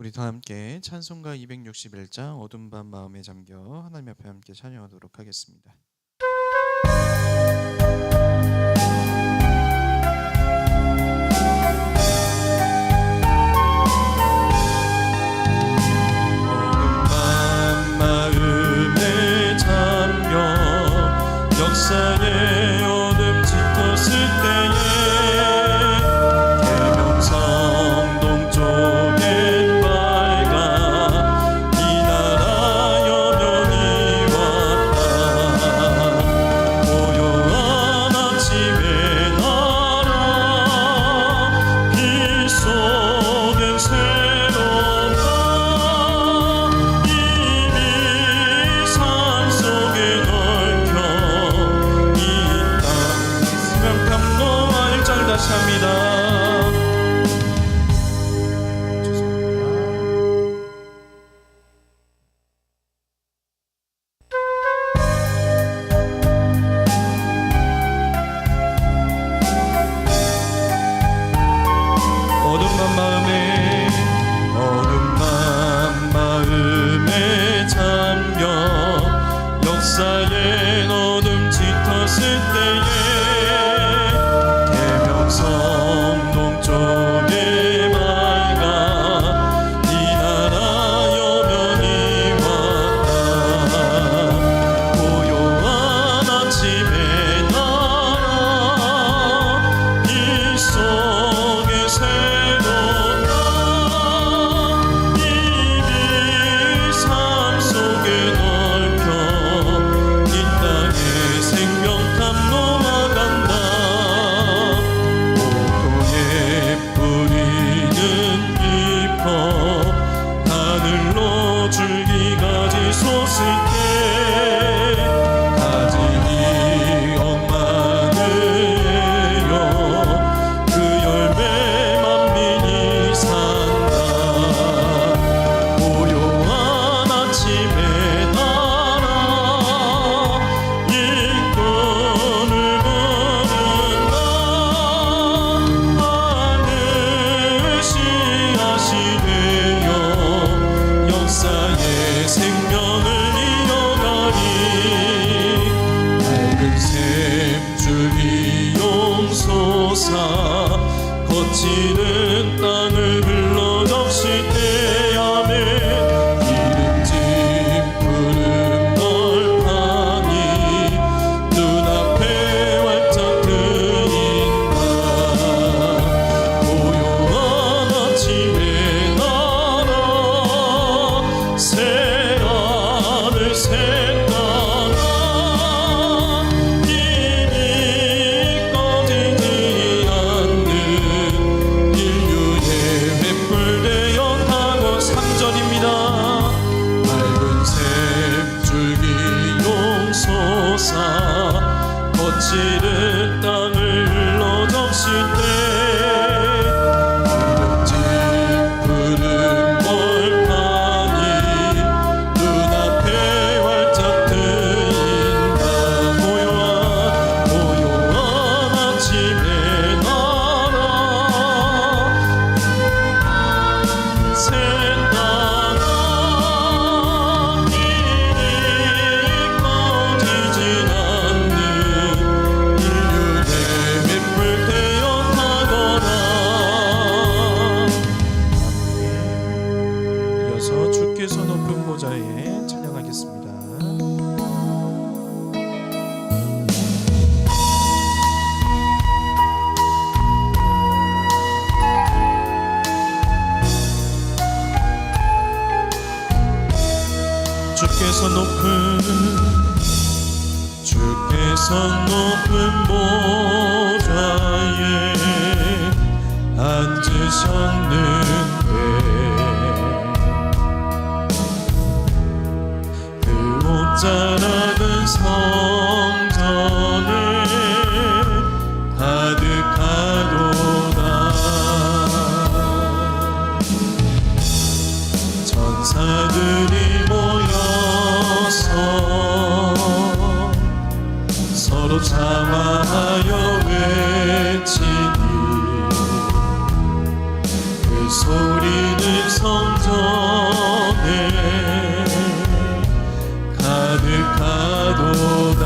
우리 다 함께 찬송가 261장 어둠 밤 마음에 잠겨 하나님 앞에 함께 찬양하도록 하겠습니다. 어둠 밤 마음에 잠겨 역사의 어둠 짙었을 때에 계명성 동쪽엔 밝아 이 나라 여명이 왔다. 고요한 아침의 나라 빛 속엔 새롭다. 이미 삶 속에 넓혀 이 땅 생각함 노아 1절 다시 합니다. 어둠 밤 마음에 잠겨 역사의 어둠 짙었을 때에 계명성 동쪽에 밝아 이 나라 여명이 왔다. 고요한 아침의 나라 빛 속에 새롭다. 이미 삶 속에 넓혀 이 땅에 생명감 녹아간다. 목동의 뿌리는 깊어 하늘로 줄기까지 솟을 때 가지니 억마늘에요 그 열매 만민이 산다. 고요한 아침의 나라 일꾼을 부른다. 하늘 씨앗이 되어 역사의 생명을 이어가니 밝은 샘줄기 용솟아 거치는 땅을 흘러 적실 때 아멘. 기름진 푸른 널판이 눈앞에 활짝 트인다. 고요한 아침의 나라 새하늘 새 땅아 이미 꺼지지 않는 인류의 횃불 되어 가고 3절입니다. 밝은 샘줄기 용솟아 거칠은 땅을 흘러 적실 때 기름진 푸른 벌판이 눈앞에 활짝 트인다. 고요한 아침의 나라 새 땅아 이미 꺼지진 않는 인류의 횃불 되어 가거라. 이어서 주께서 높은 보좌에 찬양하겠습니다. 주께서 높은 보좌에 앉으셨는데 그 옷자락은 성전에 가득하도다. 천사들이 모여서 서로 장화하여 외치니 그 소리 소리는 성전에 가득하도다.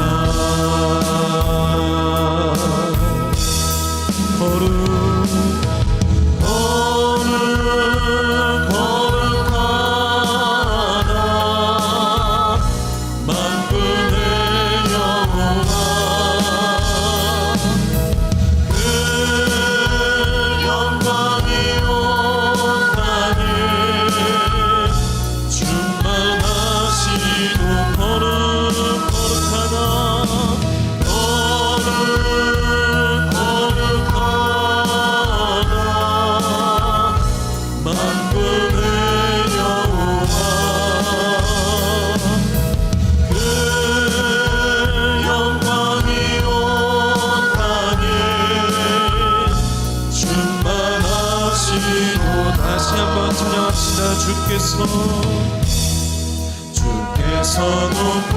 주께서 높은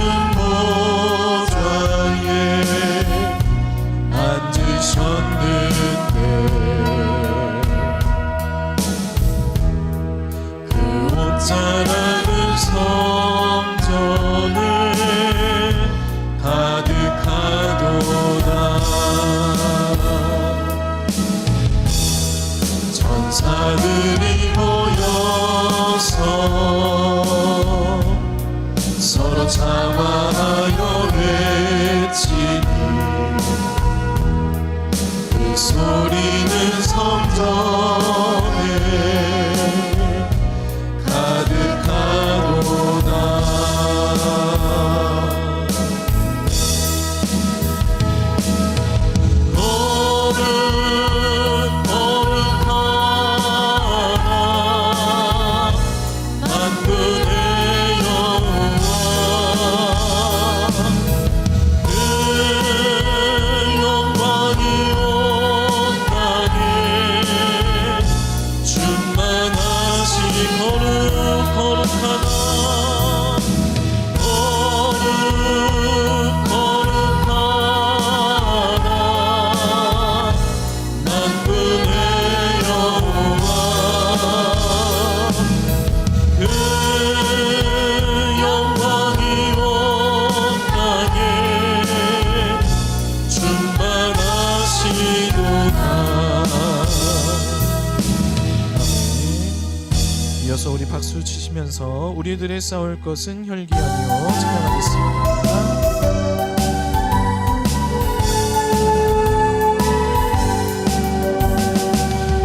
보좌에 앉으셨는데 그 옷자락은 성전에 가득하도다. 천사들이 모여서 서로 자화하여 외치니 그 소리는 성전에 가득하도다. 이어서 우리 박수 치시면서 우리들의 싸울 것은 혈기 아니요 찬양하겠습니다.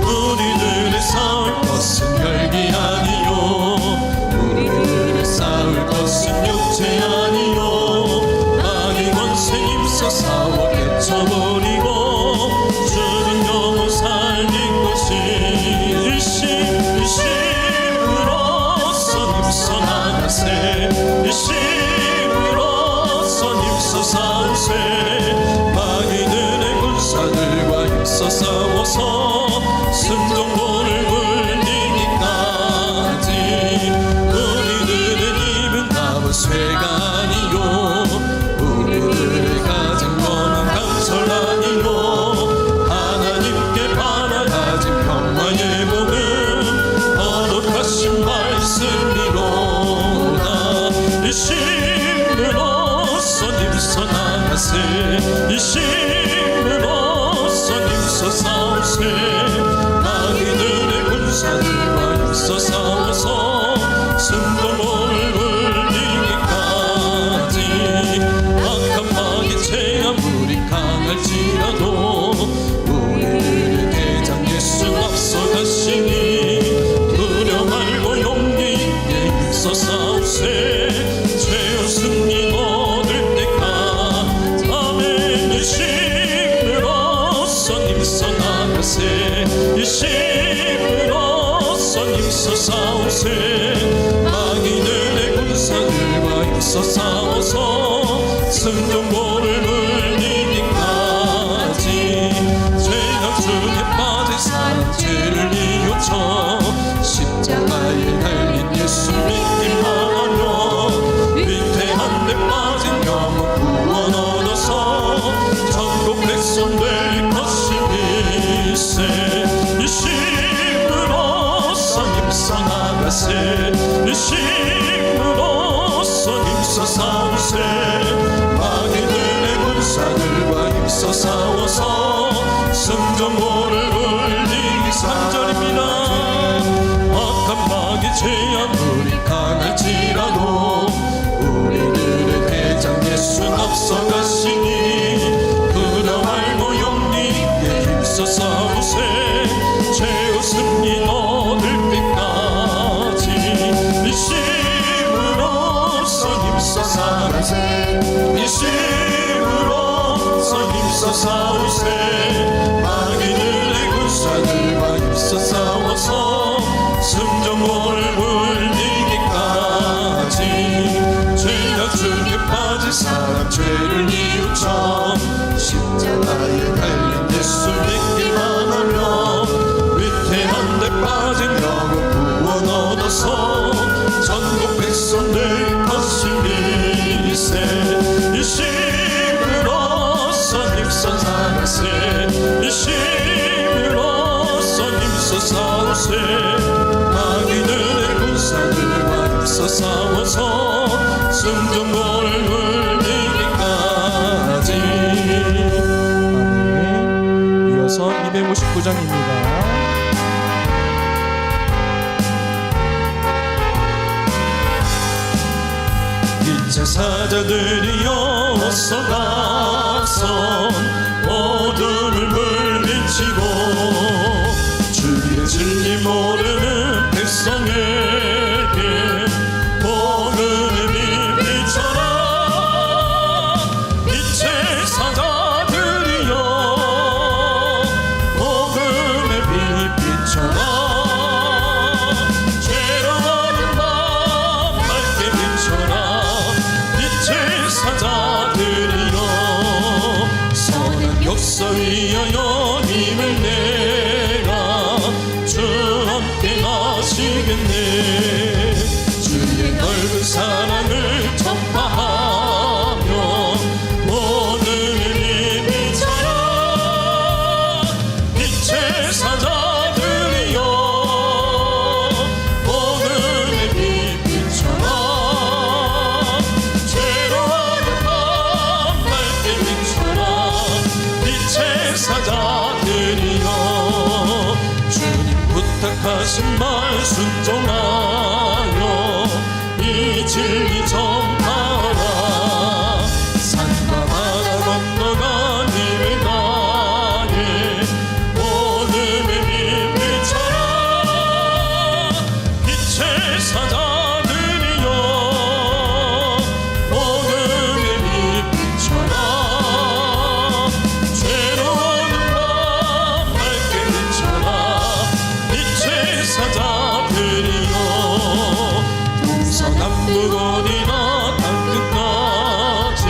우리들의 싸울 것은 혈기 아니요 우리들의 싸울 것은 육체 아니요 악의 권세 힘써 싸워 깨쳐버리고 죽은 영혼 살린 것이 일심으로써 힘써 나가세 일심으로써 힘써 싸우세 마귀들의 군사들과 힘써 싸워서 순종도를 굴리기까지 우리들의 입은 남은 쇠가 아니요 우리들의 가진 것은 강설 아니요 하나님께 바라가진 평화의 복음 거룩하신 말씀이로다. 일심으로써 힘써 나가세 일심으로써 힘써 싸우세 마귀들의 군사들과 힘써 싸워서 순동을 울리기까지 악한 마귀체 아무리 강할지라도 우리들의 대장 예수 앞서가시니 두려 말고 용기 있게 힘써 싸우세 죄의 승리 얻을 때까지 아멘. 일심으로써 힘써 나가세 일심으로써 힘써 싸우세 마귀들의 군사들과 힘써 싸워서 승전보를 울리기까지 죄악중에 빠진 사람 죄를 이웃쳐 십자가에 달린 예수 믿기만 하며 위태한 데 빠진 영혼 구원 얻어서 천국 백성 될 것이니세 일심으로써 살아세 힘으로써 힘써 싸우세 마귀들의 군사들과 힘써 싸워서 승전보를 울리기 3절입니다. 악한 마귀 제아물이 강할지라도 우리들의 대장 예수는 앞서가시니 그러할 모형님 힘써 싸우세 최후 승리 얻을 때까지 이심으로써 힘써 살아세 이심으로써 힘써 싸우세 마귀들의 군사들과 힘써 싸워서 승전보를 울리기까지 죄악 중에 빠진 사람 죄를 뉘우쳐 십자가에 달린 예수 믿기만 하며 위태한 데 빠진 영혼 구원 얻어서 전국 백성들 것을 미세 이심으로써 힘써 살아세 이심으로써 힘써 싸우세 마귀들의 군사들과 힘써 싸워서 승전보를 울리기까지. 아멘. 이어서 259장입니다. 이제 사자들이여 어서 나선 어둠을 물리치고 주의 진리 모르는 백성에게 복음의 빛 비춰라. 빛의 사자들이여 복음의 빛 비춰라. 괴로워하는 밤 밝게 비춰라. 빛의 사자들이여 선한 역사 위하여 힘을 내라. 주 함께 하시겠네. 주의 넓은 사랑을 전파하며 오늘의 빛 비춰라. 빛의 사자들이여 복음의 빛 비춰라. 괴로워하는 밤 밝게 비춰라. 빛의 사자들이여 주님 부탁하신 말 순종하여 이 진리 전파하라. 산과 바다 건너가 님을 나에 오늘의 빛 비춰라. 빛의 사자들이여 복음의 빛 비춰라. 괴로워하는 밤 밝게 비춰라. 빛의 사자들이여 동서남북 어디나 땅끝까지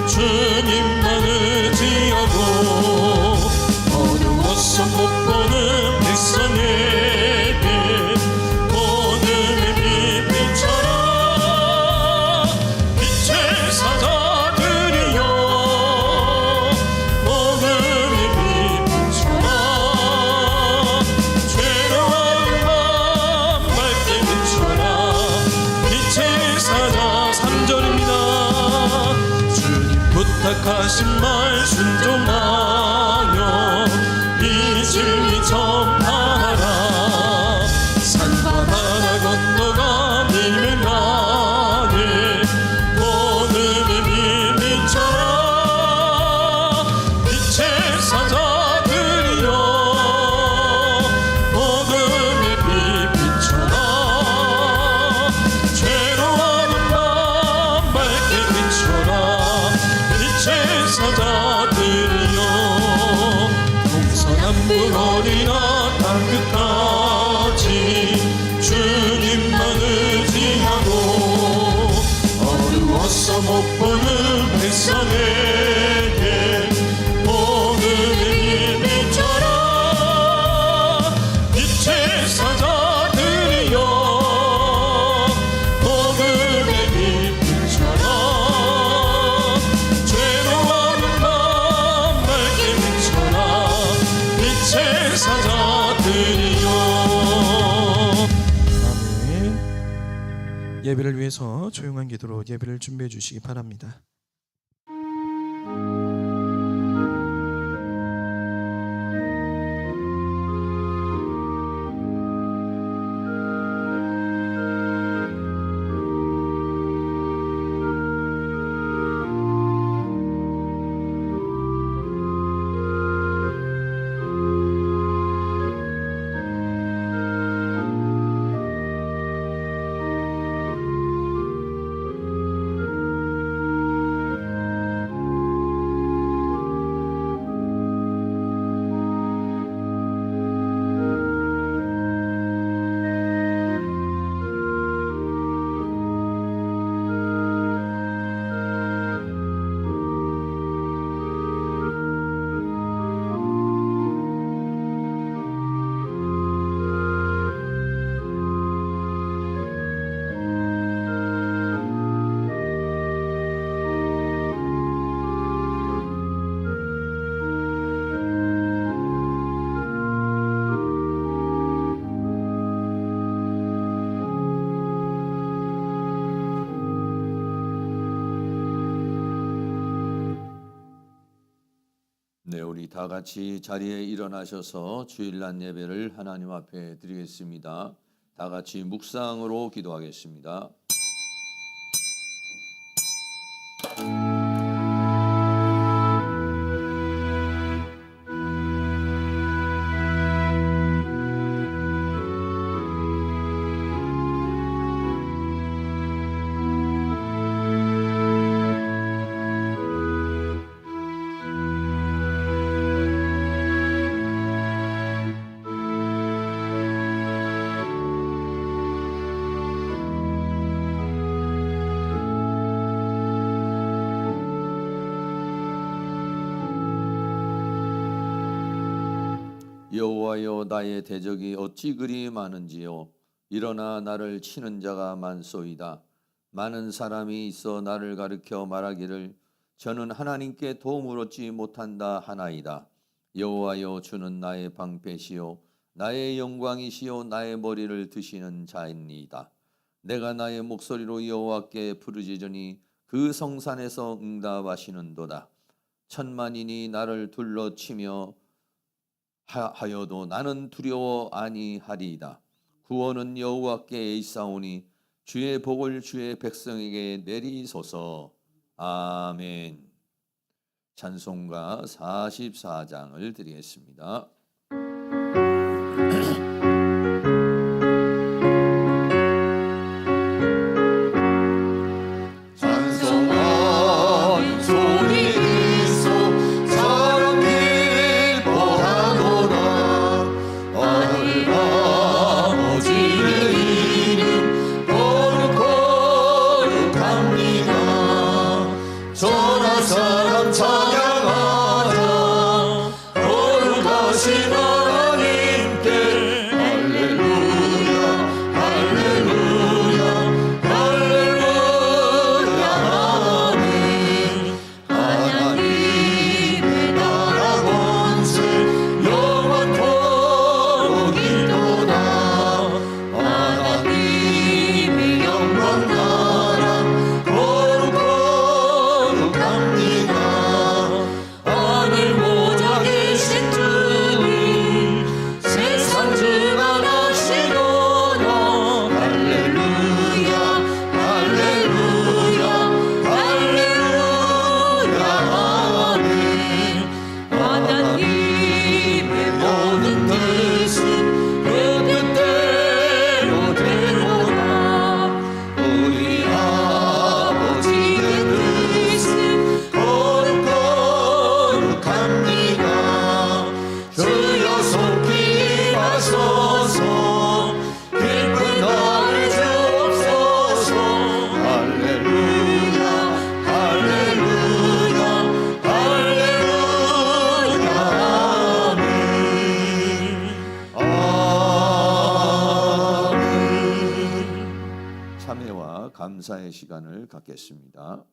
주님만 의지하고 어두워서 못 보는 백성에게 오늘의 빛 비춰라. 빛의 사자들이여 복음의 빛 비춰라. 괴로워하는 밤 밝게 비춰라. 빛의 사자 3절입니다. 주님 부탁하신 말 순종하여 이 진리 전파하라. 산과 바다 건너가 님을 나에 오늘의 빛 비춰라. 빛의 사자들이여 복음의 빛 비춰라. 괴로워하는 밤 밝게 비춰라. 빛의 사자들이여 예배를 위해서 조용한 기도로 예배를 준비해 주시기 바랍니다. 네, 우리 다 같이 자리에 일어나셔서 주일날 예배를 하나님 앞에 드리겠습니다. 다 같이 묵상으로 기도하겠습니다. 여호와여, 나의 대적이 어찌 그리 많은지요. 일어나 나를 치는 자가 많소이다. 많은 사람이 있어 나를 가르쳐 말하기를 저는 하나님께 도움을 얻지 못한다 하나이다. 여호와여, 주는 나의 방패시요 나의 영광이시요 나의 머리를 드시는 자입니다. 내가 나의 목소리로 여호와께 부르짖으니 그 성산에서 응답하시는도다. 천만인이 나를 둘러치며 하여도 나는 두려워 아니하리이다. 구원은 여호와께 있사오니 주의 복을 주의 백성에게 내리소서. 아멘. 찬송가 44장을 드리겠습니다. 감사의 시간을 갖겠습니다.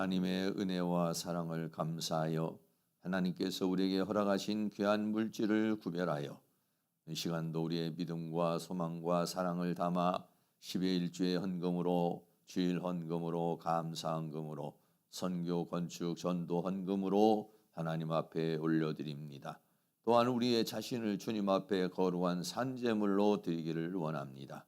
하나님의 은혜와 사랑을 감사하여 하나님께서 우리에게 허락하신 귀한 물질을 구별하여 이 시간도 우리의 믿음과 소망과 사랑을 담아 10의 1주의 헌금으로, 주일 헌금으로, 감사 헌금으로, 선교 건축 전도 헌금으로 하나님 앞에 올려드립니다. 또한 우리의 자신을 주님 앞에 거룩한 산제물로 드리기를 원합니다.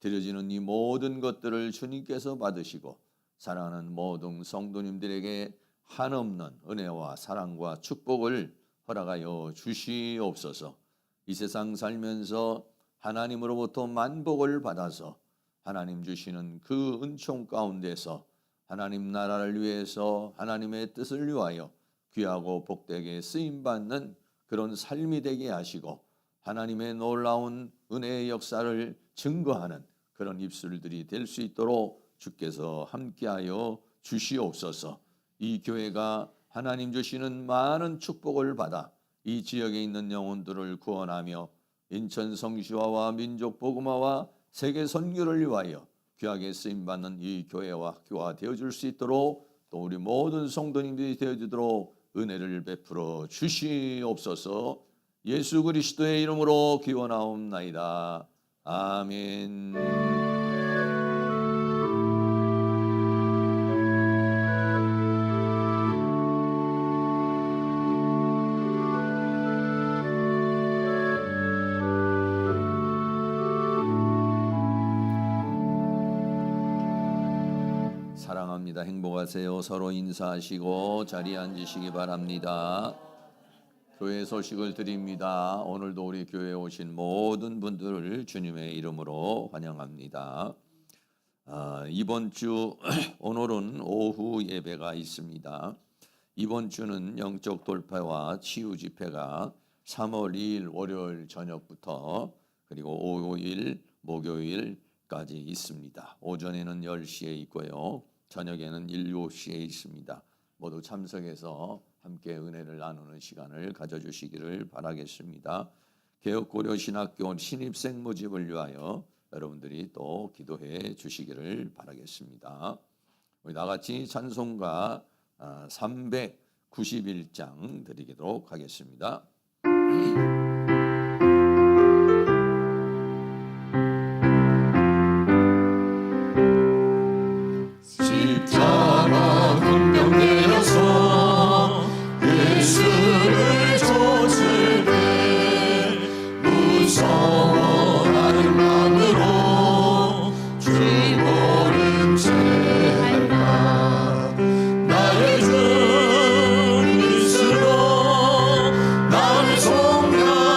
드려지는 이 모든 것들을 주님께서 받으시고 사랑하는 모든 성도님들에게 한없는 은혜와 사랑과 축복을 허락하여 주시옵소서. 이 세상 살면서 하나님으로부터 만복을 받아서 하나님 주시는 그 은총 가운데서 하나님 나라를 위해서 하나님의 뜻을 위하여 귀하고 복되게 쓰임받는 그런 삶이 되게 하시고 하나님의 놀라운 은혜의 역사를 증거하는 그런 입술들이 될 수 있도록 주께서 함께하여 주시옵소서. 이 교회가 하나님 주시는 많은 축복을 받아 이 지역에 있는 영혼들을 구원하며 인천 성시화와 민족 복음화와 세계 선교를 위하여 귀하게 쓰임받는 이 교회와 학교가 되어줄 수 있도록 또 우리 모든 성도님들이 되어주도록 은혜를 베풀어 주시옵소서. 예수 그리스도의 이름으로 기원하옵나이다. 아멘. 사랑합니다. 행복하세요. 서로 인사하시고 자리에 앉으시기 바랍니다. 교회 소식을 드립니다. 오늘도 우리 교회에 오신 모든 분들을 주님의 이름으로 환영합니다. 이번 주 오늘은 오후 예배가 있습니다. 이번 주는 영적 돌파와 치유 집회가 3월 2일 월요일 저녁부터 그리고 5일 목요일까지 있습니다. 오전에는 10시에 있고요. 저녁에는 7시에 있습니다. 모두 참석해서 함께 은혜를 나누는 시간을 가져주시기를 바라겠습니다. 개혁고려신학교 신입생 모집을 위하여 여러분들이 또 기도해 주시기를 바라겠습니다. 우리 나같이 찬송가 391장 드리도록 하겠습니다. 십자가 분명되어서 예수를 쫓을 때 무서워하는 마음으로 주 보는 채 할까. 나의 주 그리스도 나를 속량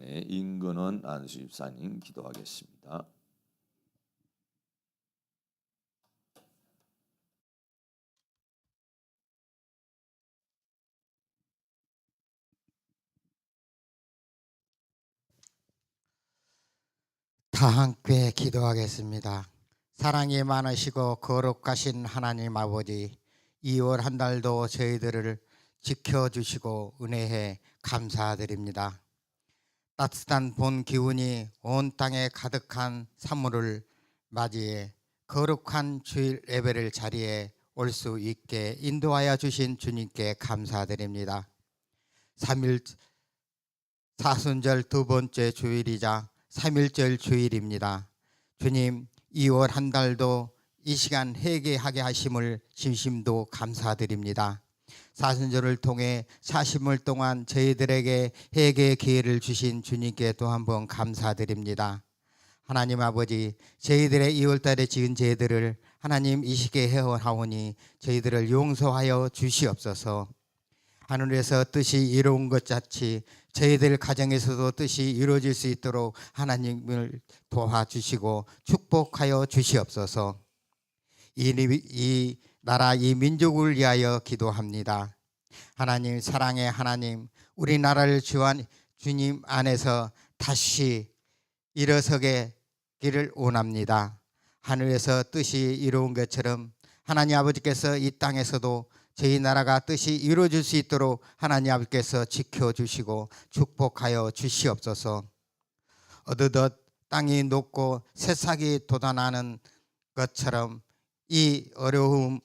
임근원 안수집사님 기도하겠습니다. 다 함께 기도하겠습니다. 사랑이 많으시고 거룩하신 하나님 아버지, 2월 한 달도 저희들을 지켜주시고 은혜해 감사드립니다. 따뜻한 봄 기운이 온 땅에 가득한 3월을 맞이해 거룩한 주일 예배를 자리에 올 수 있게 인도하여 주신 주님께 감사드립니다. 3일 사순절 두 번째 주일이자 3일절 주일입니다. 주님, 2월 한 달도 이 시간 회개하게 하심을 진심도 감사드립니다. 사순절을 통해 40일 동안 저희들에게 회개의 기회를 주신 주님께 또 한번 감사드립니다. 하나님 아버지, 저희들의 2월달에 지은 죄들을 하나님 이 시기에 헤어하오니 저희들을 용서하여 주시옵소서. 하늘에서 뜻이 이루어온 것 같이 저희들 가정에서도 뜻이 이루어질 수 있도록 하나님을 도와주시고 축복하여 주시옵소서. 이 나라 이 민족을 위하여 기도합니다. 하나님, 사랑의 하나님, 우리나라를 주한 주님 안에서 다시 일어서게 기를 원합니다. 하늘에서 뜻이 이루어온 것처럼 하나님 아버지께서 이 땅에서도 저희 나라가 뜻이 이루어질 수 있도록 하나님 아버지께서 지켜주시고 축복하여 주시옵소서. 어느덧 땅이 녹고 새싹이 돋아나는 것처럼 이 어려움을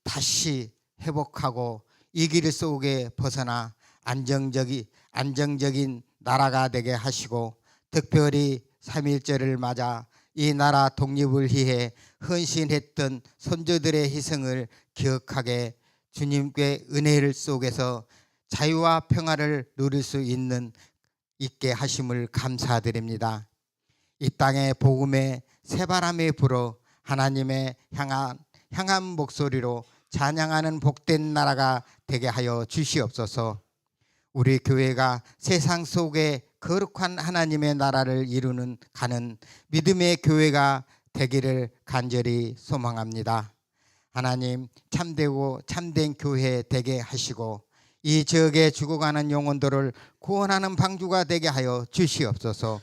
다시 회복하고 이 길 속에 벗어나 안정적인 나라가 되게 하시고, 특별히 3.1절을 맞아 이 나라 독립을 위해 헌신했던 선조들의 희생을 기억하게 주님께 은혜를 속에서 자유와 평화를 누릴 수 있게 하심을 감사드립니다. 이 땅의 복음의 새바람이 불어 하나님의 향한 목소리로 찬양하는 복된 나라가 되게 하여 주시옵소서. 우리 교회가 세상 속에 거룩한 하나님의 나라를 이루는 가는 믿음의 교회가 되기를 간절히 소망합니다. 하나님, 참되고 참된 교회 되게 하시고 이 지역에 죽어가는 영혼들을 구원하는 방주가 되게 하여 주시옵소서.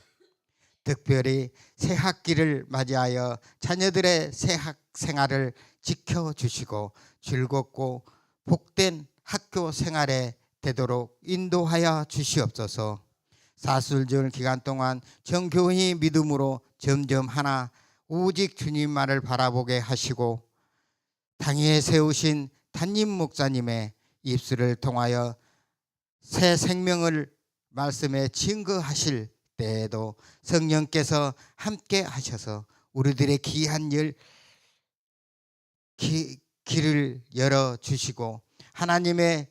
특별히 새 학기를 맞이하여 자녀들의 새 학 생활을 지켜주시고 즐겁고 복된 학교 생활에 되도록 인도하여 주시옵소서. 사순절 기간 동안 정교히 믿음으로 점점 하나 오직 주님만을 바라보게 하시고 당위에 세우신 담임 목사님의 입술을 통하여 새 생명을 말씀에 증거하실 때에도 성령께서 함께 하셔서 우리들의 귀한 길을 열어주시고 하나님의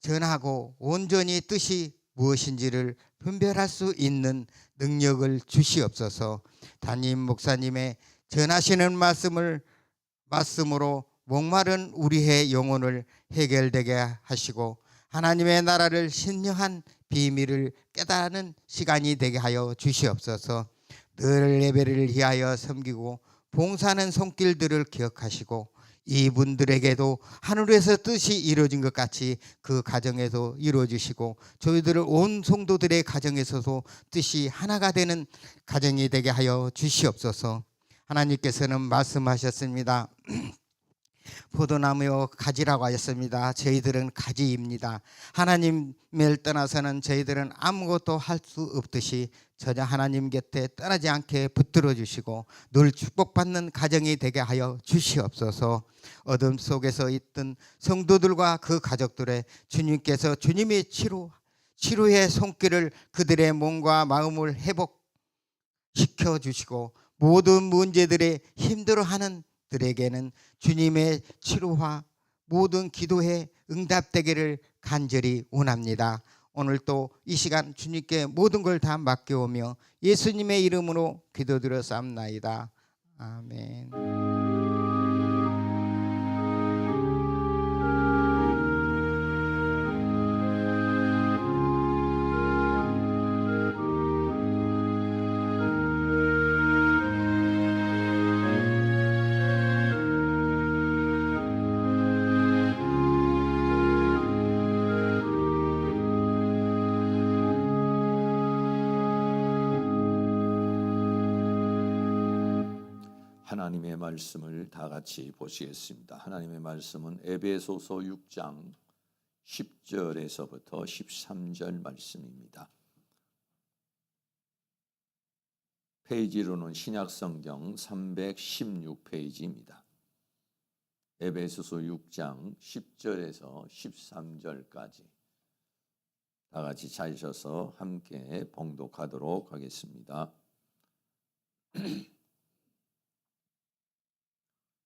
전하고 온전히 뜻이 무엇인지를 분별할 수 있는 능력을 주시옵소서. 담임 목사님의 전하시는 말씀으로 목마른 우리의 영혼을 해결되게 하시고 하나님의 나라를 신령한 비밀을 깨닫는 시간이 되게 하여 주시옵소서. 늘 예배를 위하여 섬기고 봉사하는 손길들을 기억하시고 이분들에게도 하늘에서 뜻이 이루어진 것 같이 그 가정에서 이루어지시고 저희들을 온 성도들의 가정에서도 뜻이 하나가 되는 가정이 되게 하여 주시옵소서. 하나님께서는 말씀하셨습니다. 포도나무요 가지라고 하셨습니다. 저희들은 가지입니다. 하나님을 떠나서는 저희들은 아무것도 할 수 없듯이 전혀 하나님 곁에 떠나지 않게 붙들어 주시고 늘 축복받는 가정이 되게 하여 주시옵소서. 어둠 속에서 있던 성도들과 그 가족들의 주님께서 주님의 치료의 손길을 그들의 몸과 마음을 회복시켜 주시고 모든 문제들에 힘들어하는 들에게는 주님의 치료와 모든 기도에 응답되기를 간절히 원합니다. 오늘 또 이 시간 주님께 모든 걸 다 맡겨오며 예수님의 이름으로 기도드렸사옵나이다. 아멘. 하나님의 말씀을 다 같이 보시겠습니다. 하나님의 말씀은 에베소서 6장 10절에서부터 13절 말씀입니다. 페이지로는 신약성경 316페이지입니다. 에베소서 6장 10절에서 13절까지 다 같이 찾으셔서 함께 봉독하도록 하겠습니다.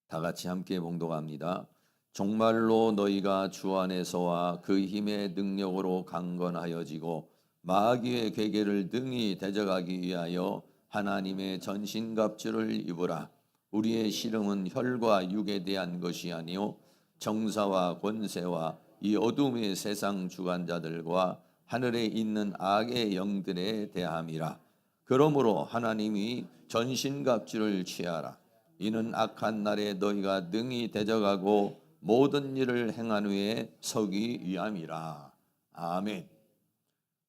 다 같이 함께 봉독합니다. 정말로 너희가 주 안에서와 그 힘의 능력으로 강건하여지고 마귀의 괴계를 능히 대적하기 위하여 하나님의 전신갑주를 입으라. 우리의 씨름은 혈과 육에 대한 것이 아니요 정사와 권세와 이 어둠의 세상 주관자들과 하늘에 있는 악의 영들에 대함이라. 그러므로 하나님이 전신갑주를 취하라. 이는 악한 날에 너희가 능히 대적하고 모든 일을 행한 후에 서기 위함이라. 아멘.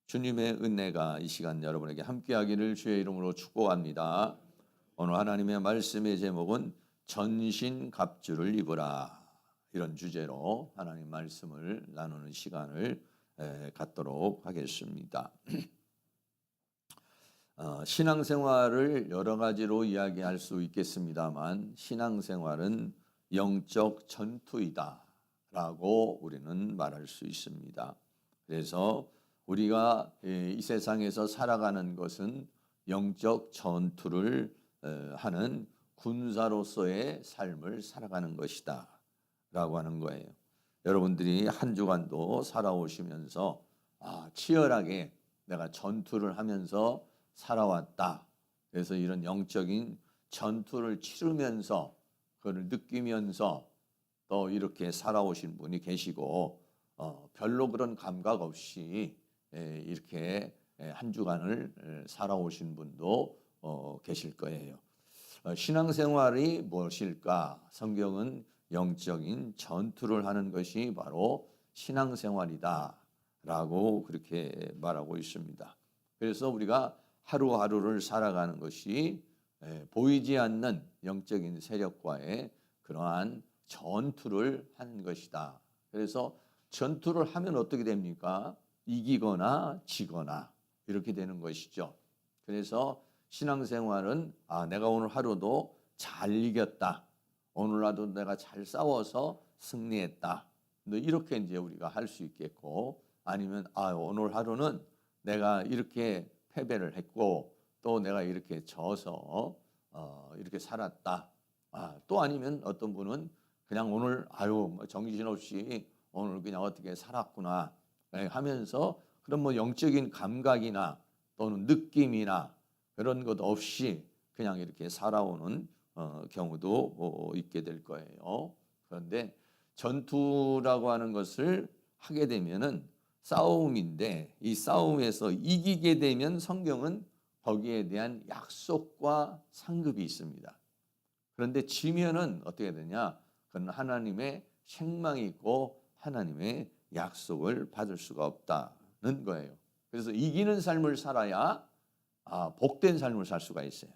주님의 은혜가 이 시간 여러분에게 함께하기를 주의 이름으로 축복합니다. 오늘 하나님의 말씀의 제목은 전신갑주를 입으라. 이런 주제로 하나님 말씀을 나누는 시간을 갖도록 하겠습니다. 신앙생활을 여러 가지로 이야기할 수 있겠습니다만 신앙생활은 영적 전투이다라고 우리는 말할 수 있습니다. 그래서 우리가 이 세상에서 살아가는 것은 영적 전투를 하는 군사로서의 삶을 살아가는 것이다 라고 하는 거예요. 여러분들이 한 주간도 살아오시면서 치열하게 내가 전투를 하면서 살아왔다. 그래서 이런 영적인 전투를 치르면서 그걸 느끼면서 또 이렇게 살아오신 분이 계시고 별로 그런 감각 없이 이렇게 한 주간을 살아오신 분도 계실 거예요. 신앙생활이 무엇일까? 성경은 영적인 전투를 하는 것이 바로 신앙생활이다 라고 그렇게 말하고 있습니다. 그래서 우리가 하루하루를 살아가는 것이 보이지 않는 영적인 세력과의 그러한 전투를 하는 것이다. 그래서 전투를 하면 어떻게 됩니까? 이기거나 지거나 이렇게 되는 것이죠. 그래서 신앙생활은 내가 오늘 하루도 잘 이겼다. 오늘 하루도 내가 잘 싸워서 승리했다. 이렇게 이제 우리가 할 수 있겠고, 아니면 오늘 하루는 내가 이렇게 패배를 했고 또 내가 이렇게 져서 이렇게 살았다. 또 아니면 어떤 분은 그냥 오늘 정신없이 오늘 그냥 어떻게 살았구나 하면서 그런 영적인 감각이나 또는 느낌이나 그런 것 없이 그냥 이렇게 살아오는 경우도 있게 될 거예요. 그런데 전투라고 하는 것을 하게 되면은 싸움인데 이 싸움에서 이기게 되면 성경은 거기에 대한 약속과 상급이 있습니다. 그런데 지면은 어떻게 되냐? 그건 하나님의 책망이 있고 하나님의 약속을 받을 수가 없다는 거예요. 그래서 이기는 삶을 살아야 복된 삶을 살 수가 있어요.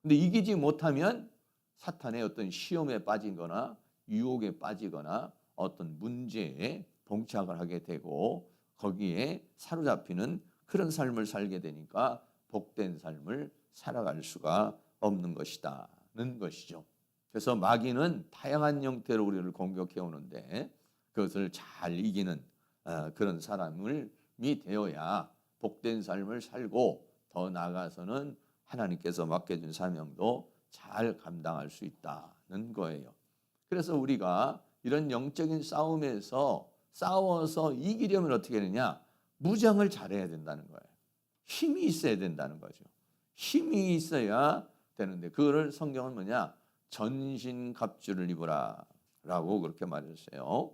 근데 이기지 못하면 사탄의 어떤 시험에 빠지거나 유혹에 빠지거나 어떤 문제에 봉착을 하게 되고 거기에 사로잡히는 그런 삶을 살게 되니까 복된 삶을 살아갈 수가 없는 것이다는 것이죠. 그래서 마귀는 다양한 형태로 우리를 공격해 오는데 그것을 잘 이기는 그런 사람이 되어야 복된 삶을 살고 더 나아가서는 하나님께서 맡겨준 사명도 잘 감당할 수 있다는 거예요. 그래서 우리가 이런 영적인 싸움에서 싸워서 이기려면 어떻게 되냐? 무장을 잘해야 된다는 거예요. 힘이 있어야 된다는 거죠. 힘이 있어야 되는데 그거를 성경은 뭐냐? 전신갑주를 입으라 라고 그렇게 말했어요.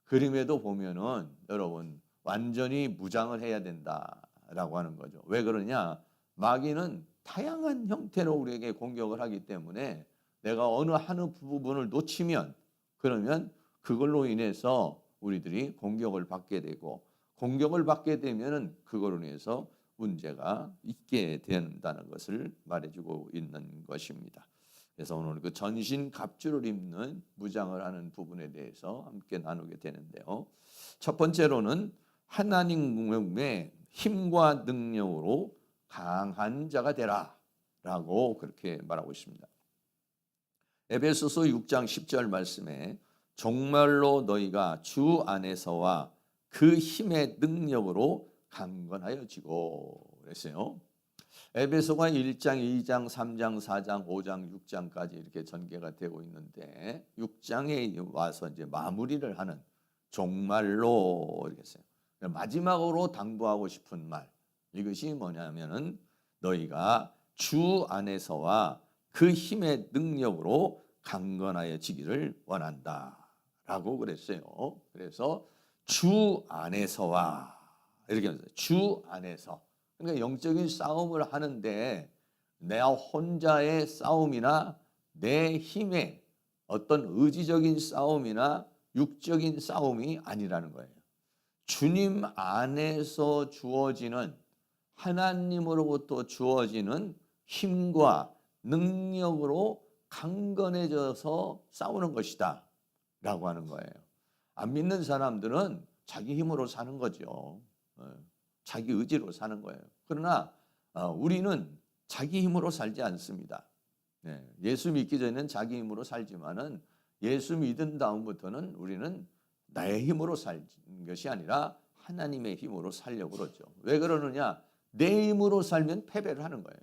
그림에도 보면은 여러분 완전히 무장을 해야 된다라고 하는 거죠. 왜 그러냐? 마귀는 다양한 형태로 우리에게 공격을 하기 때문에 내가 어느 한 부분을 놓치면 그러면 그걸로 인해서 우리들이 공격을 받게 되고 공격을 받게 되면은 그걸로 인해서 문제가 있게 된다는 것을 말해주고 있는 것입니다. 그래서 오늘 그 전신 갑주를 입는 무장을 하는 부분에 대해서 함께 나누게 되는데요. 첫 번째로는 하나님의 힘과 능력으로 강한 자가 되라라고 그렇게 말하고 있습니다. 에베소서 6장 10절 말씀에 정말로 너희가 주 안에서와 그 힘의 능력으로 강건하여지고 그랬어요. 에베소가 1장, 2장, 3장, 4장, 5장, 6장까지 이렇게 전개가 되고 있는데 6장에 와서 이제 마무리를 하는 정말로 이렇게 했어요. 마지막으로 당부하고 싶은 말 이것이 뭐냐면은 너희가 주 안에서와 그 힘의 능력으로 강건하여지기를 원한다라고 그랬어요. 그래서 주 안에서와 이렇게 했어요. 주 안에서. 그러니까 영적인 싸움을 하는데 내 혼자의 싸움이나 내 힘의 어떤 의지적인 싸움이나 육적인 싸움이 아니라는 거예요. 주님 안에서 주어지는 하나님으로부터 주어지는 힘과 능력으로 강건해져서 싸우는 것이다 라고 하는 거예요. 안 믿는 사람들은 자기 힘으로 사는 거죠. 자기 의지로 사는 거예요. 그러나 우리는 자기 힘으로 살지 않습니다. 예수 믿기 전에는 자기 힘으로 살지만은 예수 믿은 다음부터는 우리는 나의 힘으로 사는 것이 아니라 하나님의 힘으로 살려고 그러죠. 왜 그러느냐? 내 힘으로 살면 패배를 하는 거예요.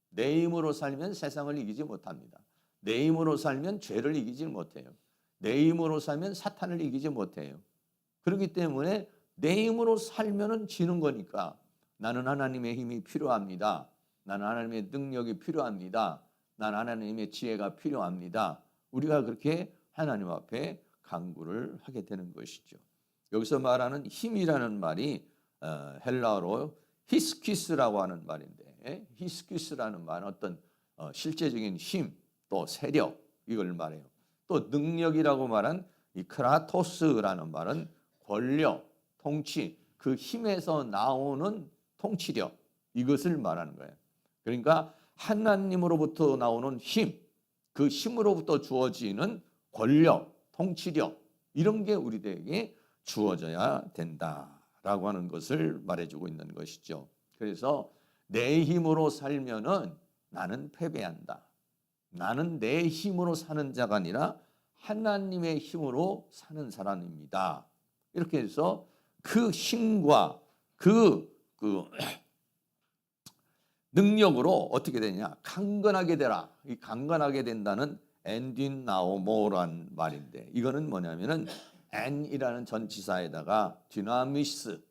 내 힘으로 살면 세상을 이기지 못합니다. 내 힘으로 살면 죄를 이기지 못해요. 내 힘으로 살면 사탄을 이기지 못해요. 그렇기 때문에 내 힘으로 살면은 지는 거니까 나는 하나님의 힘이 필요합니다. 나는 하나님의 능력이 필요합니다. 나는 하나님의 지혜가 필요합니다. 우리가 그렇게 하나님 앞에 간구를 하게 되는 것이죠. 여기서 말하는 힘이라는 말이 헬라어로 히스키스라고 하는 말인데 히스키스라는 말은 어떤 실제적인 힘, 또 세력 이걸 말해요. 또 능력이라고 말한 이 크라토스라는 말은 권력, 통치, 그 힘에서 나오는 통치력 이것을 말하는 거예요. 그러니까 하나님으로부터 나오는 힘, 그 힘으로부터 주어지는 권력, 통치력 이런 게 우리들에게 주어져야 된다라고 하는 것을 말해주고 있는 것이죠. 그래서 내 힘으로 살면은 나는 패배한다. 나는 내 힘으로 사는 자가 아니라 하나님의 힘으로 사는 사람입니다. 이렇게 해서 그 힘과 그 능력으로 어떻게 되냐? 강건하게 되라. 이 강건하게 된다는 엔디나오모란 말인데 이거는 뭐냐면은 엔이라는 전치사에다가 디나미스,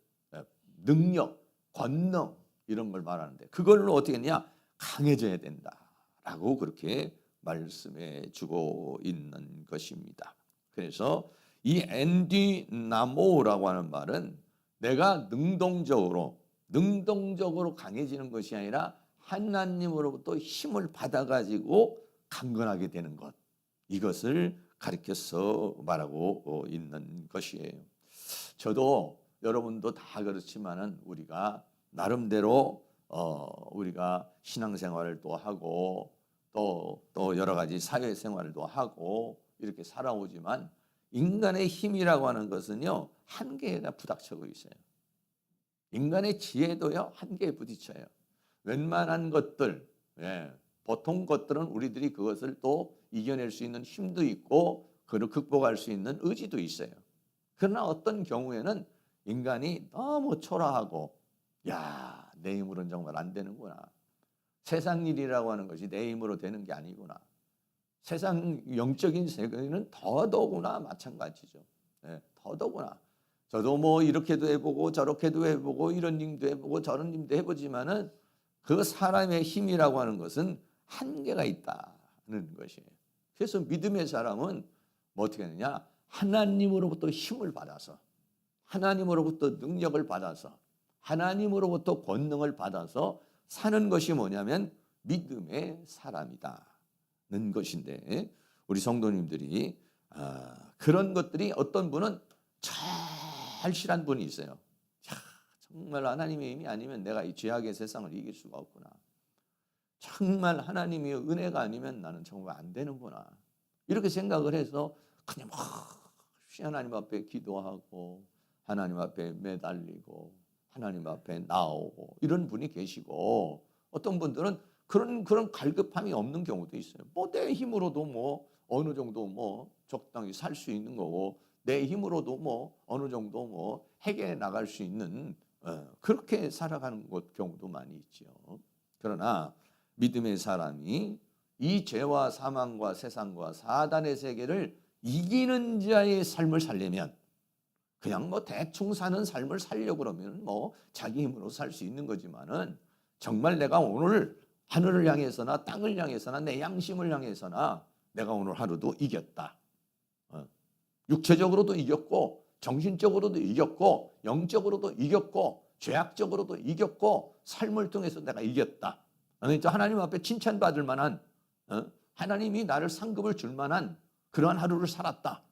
능력, 권능 이런 걸 말하는데 그걸로 어떻게 했냐? 강해져야 된다라고 그렇게 말씀해 주고 있는 것입니다. 그래서 이 엔디나모라고 하는 말은 내가 능동적으로 강해지는 것이 아니라 하나님으로부터 힘을 받아가지고 강건하게 되는 것 이것을 가르쳐서 말하고 있는 것이에요. 저도 여러분도 다 그렇지만은 우리가 나름대로 우리가 신앙생활을 또 하고 또 여러 가지 사회생활도 하고 이렇게 살아오지만 인간의 힘이라고 하는 것은요 한계가 부닥치고 있어요. 인간의 지혜도요 한계에 부딪혀요. 웬만한 것들, 보통 것들은 우리들이 그것을 또 이겨낼 수 있는 힘도 있고 그걸 극복할 수 있는 의지도 있어요. 그러나 어떤 경우에는 인간이 너무 초라하고 야, 내 힘으로는 정말 안 되는구나. 세상 일이라고 하는 것이 내 힘으로 되는 게 아니구나. 세상 영적인 세계는 더더구나 마찬가지죠. 더더구나. 저도 뭐 이렇게도 해보고 저렇게도 해보고 이런 일도 해보고 저런 일도 해보지만은 그 사람의 힘이라고 하는 것은 한계가 있다는 것이에요. 그래서 믿음의 사람은 뭐 어떻게 하느냐? 하나님으로부터 힘을 받아서 하나님으로부터 능력을 받아서 하나님으로부터 권능을 받아서 사는 것이 뭐냐면 믿음의 사람이다는 것인데 우리 성도님들이 그런 것들이 어떤 분은 절실한 분이 있어요. 야, 정말 하나님의 힘이 아니면 내가 이 죄악의 세상을 이길 수가 없구나. 정말 하나님의 은혜가 아니면 나는 정말 안 되는구나. 이렇게 생각을 해서 그냥 막 하나님 앞에 기도하고 하나님 앞에 매달리고 하나님 앞에 나오고 이런 분이 계시고, 어떤 분들은 그런 갈급함이 없는 경우도 있어요. 뭐 내 힘으로도 뭐 어느 정도 뭐 적당히 살 수 있는 거고, 내 힘으로도 뭐 어느 정도 뭐 해결해 나갈 수 있는 그렇게 살아가는 경우도 많이 있죠. 그러나 믿음의 사람이 이 죄와 사망과 세상과 사단의 세계를 이기는 자의 삶을 살려면, 그냥 뭐 대충 사는 삶을 살려고 그러면 뭐 자기 힘으로 살 수 있는 거지만은, 정말 내가 오늘 하늘을 향해서나 땅을 향해서나 내 양심을 향해서나 내가 오늘 하루도 이겼다. 육체적으로도 이겼고 정신적으로도 이겼고 영적으로도 이겼고 죄악적으로도 이겼고 삶을 통해서 내가 이겼다. 하나님 앞에 칭찬받을 만한, 하나님이 나를 상급을 줄 만한 그러한 하루를 살았다.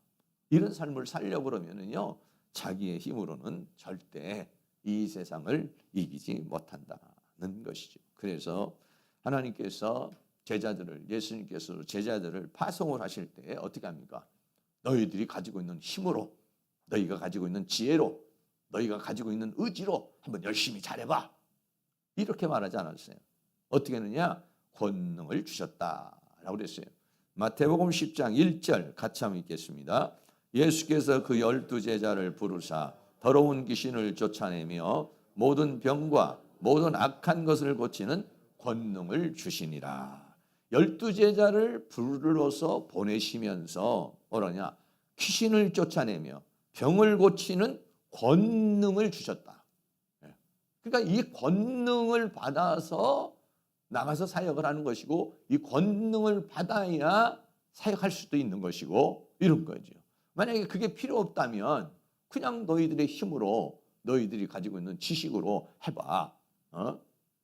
이런 삶을 살려고 그러면은요, 자기의 힘으로는 절대 이 세상을 이기지 못한다는 것이죠. 그래서 하나님께서 예수님께서 제자들을 파송을 하실 때 어떻게 합니까? 너희들이 가지고 있는 힘으로, 너희가 가지고 있는 지혜로, 너희가 가지고 있는 의지로 한번 열심히 잘해봐. 이렇게 말하지 않았어요. 어떻게 했느냐? 권능을 주셨다라고 그랬어요. 마태복음 10장 1절 같이 한번 읽겠습니다. 예수께서 그 12 제자를 부르사 더러운 귀신을 쫓아내며 모든 병과 모든 악한 것을 고치는 권능을 주시니라. 12 제자를 불러서 보내시면서 뭐라냐? 귀신을 쫓아내며 병을 고치는 권능을 주셨다. 그러니까 이 권능을 받아서 나가서 사역을 하는 것이고, 이 권능을 받아야 사역할 수도 있는 것이고, 이런 거죠. 만약에 그게 필요 없다면 그냥 너희들의 힘으로, 너희들이 가지고 있는 지식으로 해봐.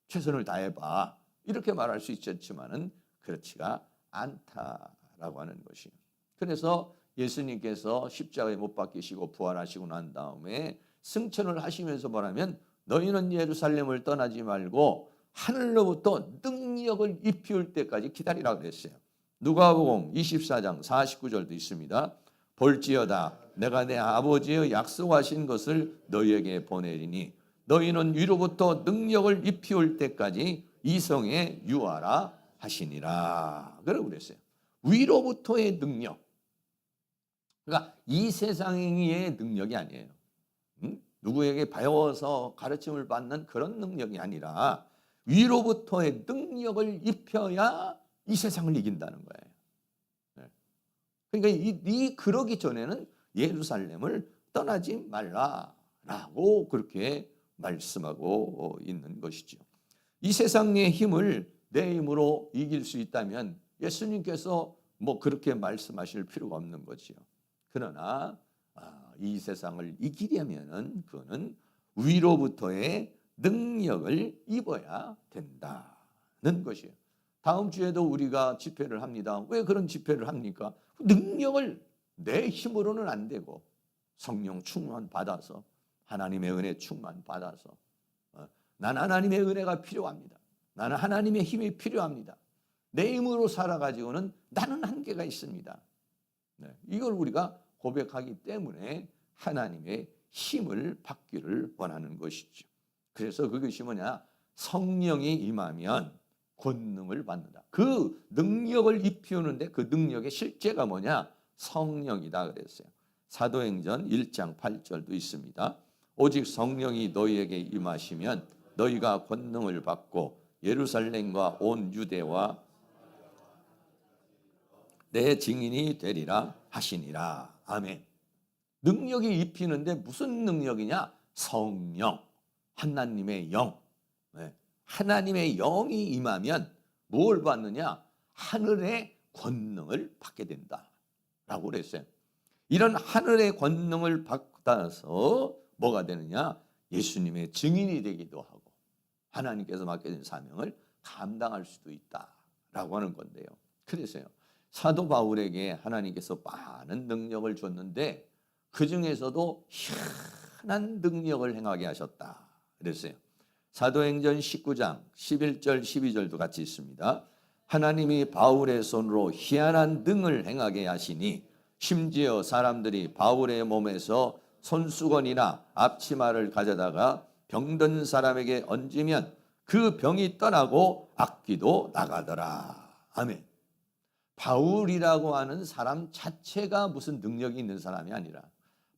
최선을 다해봐. 이렇게 말할 수 있었지만은 그렇지가 않다라고 하는 것이에요. 그래서 예수님께서 십자가에 못 박히시고 부활하시고 난 다음에 승천을 하시면서 뭐라면, 너희는 예루살렘을 떠나지 말고 하늘로부터 능력을 입히울 때까지 기다리라고 그랬어요. 누가복음 24장 49절도 있습니다. 볼지어다 내가 내 아버지의 약속하신 것을 너희에게 보내리니 너희는 위로부터 능력을 입히올 때까지 이 성에 유하라 하시니라. 그러고 그랬어요. 위로부터의 능력. 그러니까 이 세상의 능력이 아니에요. 누구에게 배워서 가르침을 받는 그런 능력이 아니라 위로부터의 능력을 입혀야 이 세상을 이긴다는 거예요. 그러니까 그러기 전에는 예루살렘을 떠나지 말라라고 그렇게 말씀하고 있는 것이죠. 이 세상의 힘을 내 힘으로 이길 수 있다면 예수님께서 뭐 그렇게 말씀하실 필요가 없는 거지요. 그러나 이 세상을 이기려면은 그거는 위로부터의 능력을 입어야 된다는 것이에요. 다음 주에도 우리가 집회를 합니다. 왜 그런 집회를 합니까? 능력을 내 힘으로는 안 되고 성령 충만 받아서, 하나님의 은혜 충만 받아서, 나는 하나님의 은혜가 필요합니다. 나는 하나님의 힘이 필요합니다. 내 힘으로 살아가지고는 나는 한계가 있습니다. 이걸 우리가 고백하기 때문에 하나님의 힘을 받기를 원하는 것이죠. 그래서 그것이 뭐냐? 성령이 임하면 권능을 받는다. 그 능력을 입히우는데 그 능력의 실제가 뭐냐? 성령이다 그랬어요. 사도행전 1장 8절도 있습니다. 오직 성령이 너희에게 임하시면 너희가 권능을 받고 예루살렘과 온 유대와 내 증인이 되리라 하시니라. 아멘. 능력이 입히는데 무슨 능력이냐? 성령, 하나님의 영. 하나님의 영이 임하면 뭘 받느냐? 하늘의 권능을 받게 된다라고 그랬어요. 이런 하늘의 권능을 받아서 뭐가 되느냐? 예수님의 증인이 되기도 하고 하나님께서 맡겨진 사명을 감당할 수도 있다라고 하는 건데요. 그래서요, 사도 바울에게 하나님께서 많은 능력을 줬는데 그 중에서도 희한한 능력을 행하게 하셨다 그랬어요. 사도행전 19장 11절 12절도 같이 있습니다. 하나님이 바울의 손으로 희한한 등을 행하게 하시니 심지어 사람들이 바울의 몸에서 손수건이나 앞치마를 가져다가 병든 사람에게 얹으면 그 병이 떠나고 악귀도 나가더라. 아멘. 바울이라고 하는 사람 자체가 무슨 능력이 있는 사람이 아니라,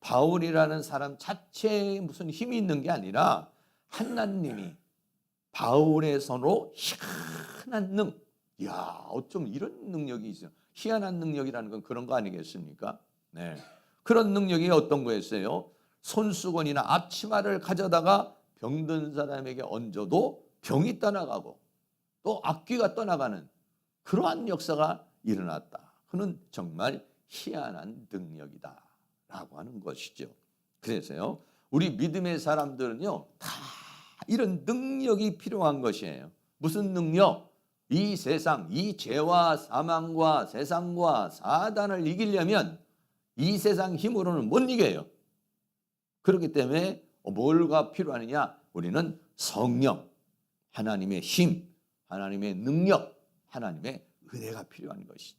바울이라는 사람 자체에 무슨 힘이 있는 게 아니라 하나님이 바울의 손으로 희한한 능, 이야, 어쩜 이런 능력이 있어요. 희한한 능력이라는 건 그런 거 아니겠습니까? 네. 그런 능력이 어떤 거였어요? 손수건이나 앞치마를 가져다가 병든 사람에게 얹어도 병이 떠나가고 또 악귀가 떠나가는 그러한 역사가 일어났다. 그는 정말 희한한 능력이다 라고 하는 것이죠. 그래서요, 우리 믿음의 사람들은요, 다 이런 능력이 필요한 것이에요. 무슨 능력? 이 세상, 이 죄와 사망과 세상과 사단을 이기려면 이 세상 힘으로는 못 이겨요. 그렇기 때문에 뭐가 필요하느냐? 우리는 성령, 하나님의 힘, 하나님의 능력, 하나님의 은혜가 필요한 것이죠.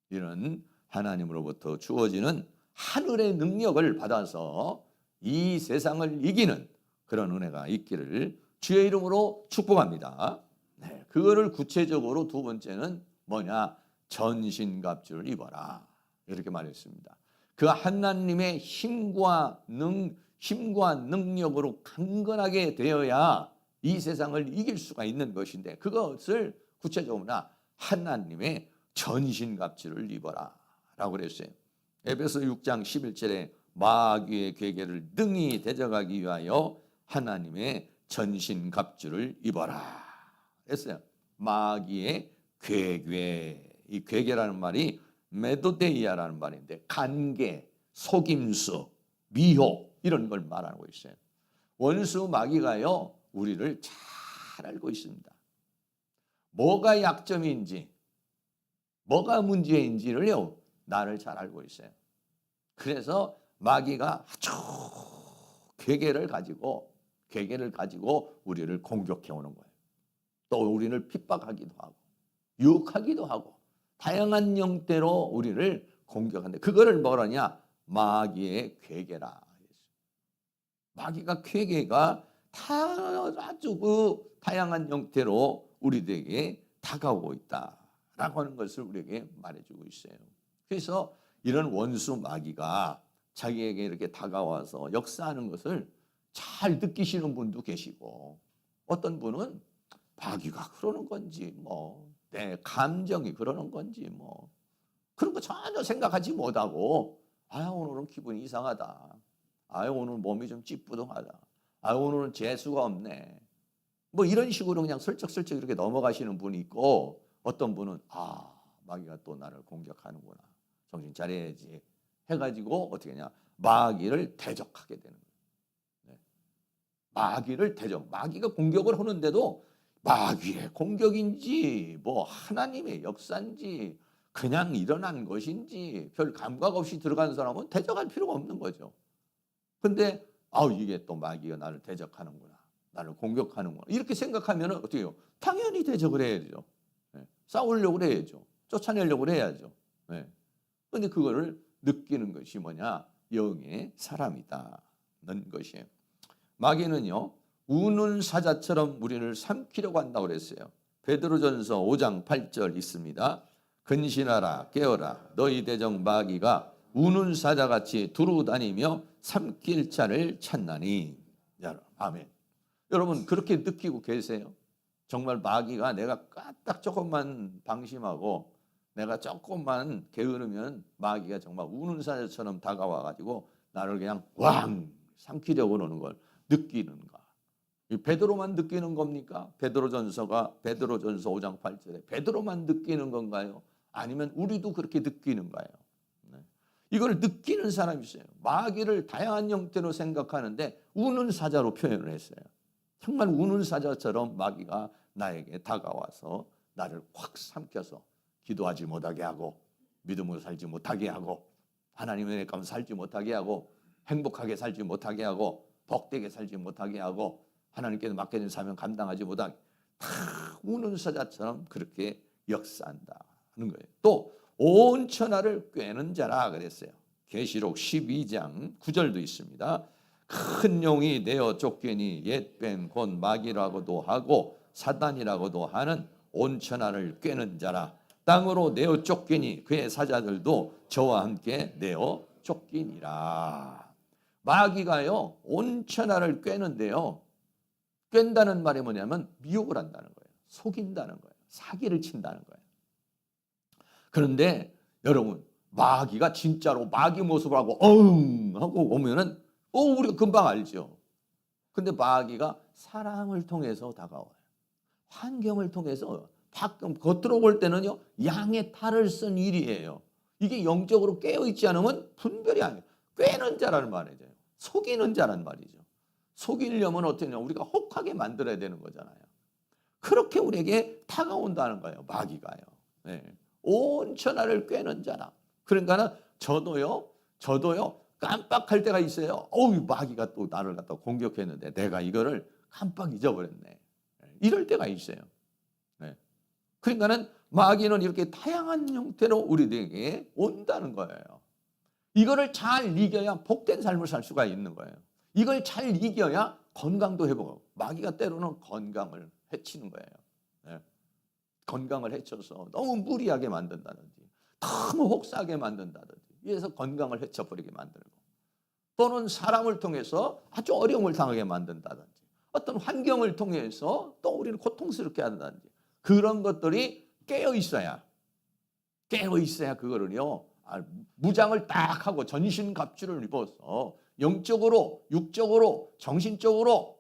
이런 하나님으로부터 주어지는 하늘의 능력을 받아서 이 세상을 이기는 그런 은혜가 있기를 주의 이름으로 축복합니다. 네, 그거를 구체적으로 두 번째는 뭐냐? 전신갑주를 입어라. 이렇게 말했습니다. 그 하나님의 힘과 능력으로 강건하게 되어야 이 세상을 이길 수가 있는 것인데, 그것을 구체적으로 하나님의 전신갑주를 입어라 라고 그랬어요. 에베소 6장 11절에 마귀의 괴계를 능히 대적하기 위하여 하나님의 전신갑주를 입어라 했어요. 마귀의 괴계, 이 괴계라는 말이 메도데이아라는 말인데 간계, 속임수, 미혹 이런 걸 말하고 있어요. 원수 마귀가요, 우리를 잘 알고 있습니다. 뭐가 약점인지, 뭐가 문제인지를요, 나를 잘 알고 있어요. 그래서 마귀가 아주 괴계를 가지고 우리를 공격해 오는 거예요. 또 우리를 핍박하기도 하고 유혹하기도 하고 다양한 형태로 우리를 공격하는데, 그거를 뭐라냐? 마귀의 괴계라. 마귀가 괴계가 아주 그 다양한 형태로 우리들에게 다가오고 있다라고 하는 것을 우리에게 말해주고 있어요. 그래서 이런 원수 마귀가 자기에게 이렇게 다가와서 역사하는 것을 잘 느끼시는 분도 계시고, 어떤 분은 마귀가 그러는 건지 내 감정이 그러는 건지 그런 거 전혀 생각하지 못하고, 오늘은 기분이 이상하다, 오늘 몸이 좀 찌뿌둥하다, 오늘은 재수가 없네, 이런 식으로 그냥 슬쩍슬쩍 이렇게 넘어가시는 분이 있고, 어떤 분은 마귀가 또 나를 공격하는구나, 정신 차려야지 해가지고 어떻게 하냐? 마귀를 대적하게 되는 거예요. 마귀가 공격을 하는데도 마귀의 공격인지 하나님의 역사인지 그냥 일어난 것인지 별 감각 없이 들어가는 사람은 대적할 필요가 없는 거죠. 근데 이게 또 마귀가 나를 대적하는구나, 나를 공격하는구나 이렇게 생각하면 어떻게 해요? 당연히 대적을 해야죠. 싸우려고 해야죠. 쫓아내려고 해야죠. 그런데 그거를 느끼는 것이 뭐냐? 영의 사람이다는 것이에요. 마귀는요, 우는 사자처럼 우리를 삼키려고 한다고 그랬어요. 베드로전서 5장 8절 있습니다. 근신하라, 깨어라, 너희 대적 마귀가 우는 사자같이 두루 다니며 삼킬 자를 찾나니. 아멘. 여러분 그렇게 느끼고 계세요? 정말 마귀가 내가 까딱 조금만 방심하고 내가 조금만 게으르면 마귀가 정말 우는 사자처럼 다가와가지고 나를 그냥 왕 삼키려고 하는 걸 느끼는가? 이 베드로만 느끼는 겁니까? 베드로전서 5장 8절에 베드로만 느끼는 건가요? 아니면 우리도 그렇게 느끼는가요? 이걸 느끼는 사람이 있어요. 마귀를 다양한 형태로 생각하는데 우는 사자로 표현을 했어요. 정말 우는 사자처럼 마귀가 나에게 다가와서 나를 확 삼켜서 기도하지 못하게 하고, 믿음으로 살지 못하게 하고, 하나님의 은혜 가운데 살지 못하게 하고, 행복하게 살지 못하게 하고, 복되게 살지 못하게 하고, 하나님께서 맡겨진 사명 감당하지 못하게 다 우는 사자처럼 그렇게 역사한다는 거예요. 또 온 천하를 꿰는 자라 그랬어요. 계시록 12장 9절도 있습니다. 큰 용이 내어 쫓기니 옛뱀 곧 마귀라고도 하고 사단이라고도 하는 온 천하를 꿰는 자라. 땅으로 내어 쫓기니 그의 사자들도 저와 함께 내어 쫓기니라. 마귀가요 온 천하를 꿰는데요, 꿰는다는 말이 뭐냐면 미혹을 한다는 거예요. 속인다는 거예요. 사기를 친다는 거예요. 그런데 여러분, 마귀가 진짜로 마귀 모습을 하고 하고 오면은 우리가 금방 알죠. 근데 마귀가 사랑을 통해서 다가와요. 환경을 통해서 가끔 겉으로 볼 때는요 양의 탈을 쓴 일이에요. 이게 영적으로 깨어있지 않으면 분별이 아니에요. 꿰는 자라는 말이죠. 속이는 자란 말이죠. 속이려면 어떠냐, 우리가 혹하게 만들어야 되는 거잖아요. 그렇게 우리에게 다가온다는 거예요. 마귀가요. 네. 온 천하를 꿰는 자라. 그러니까는 저도요 깜빡할 때가 있어요. 마귀가 또 나를 갖다 공격했는데 내가 이거를 깜빡 잊어버렸네. 이럴 때가 있어요. 네. 그러니까는 마귀는 이렇게 다양한 형태로 우리들에게 온다는 거예요. 이거를 잘 이겨야 복된 삶을 살 수가 있는 거예요. 이걸 잘 이겨야 건강도 회복하고. 마귀가 때로는 건강을 해치는 거예요. 네. 건강을 해쳐서 너무 무리하게 만든다든지 너무 혹사하게 만든다든지 위해서 건강을 해쳐버리게 만들고, 또는 사람을 통해서 아주 어려움을 당하게 만든다든지 어떤 환경을 통해서 또 우리를 고통스럽게 한다든지 그런 것들이 깨어 있어야 그거를요 무장을 딱 하고 전신갑주를 입어서 영적으로 육적으로 정신적으로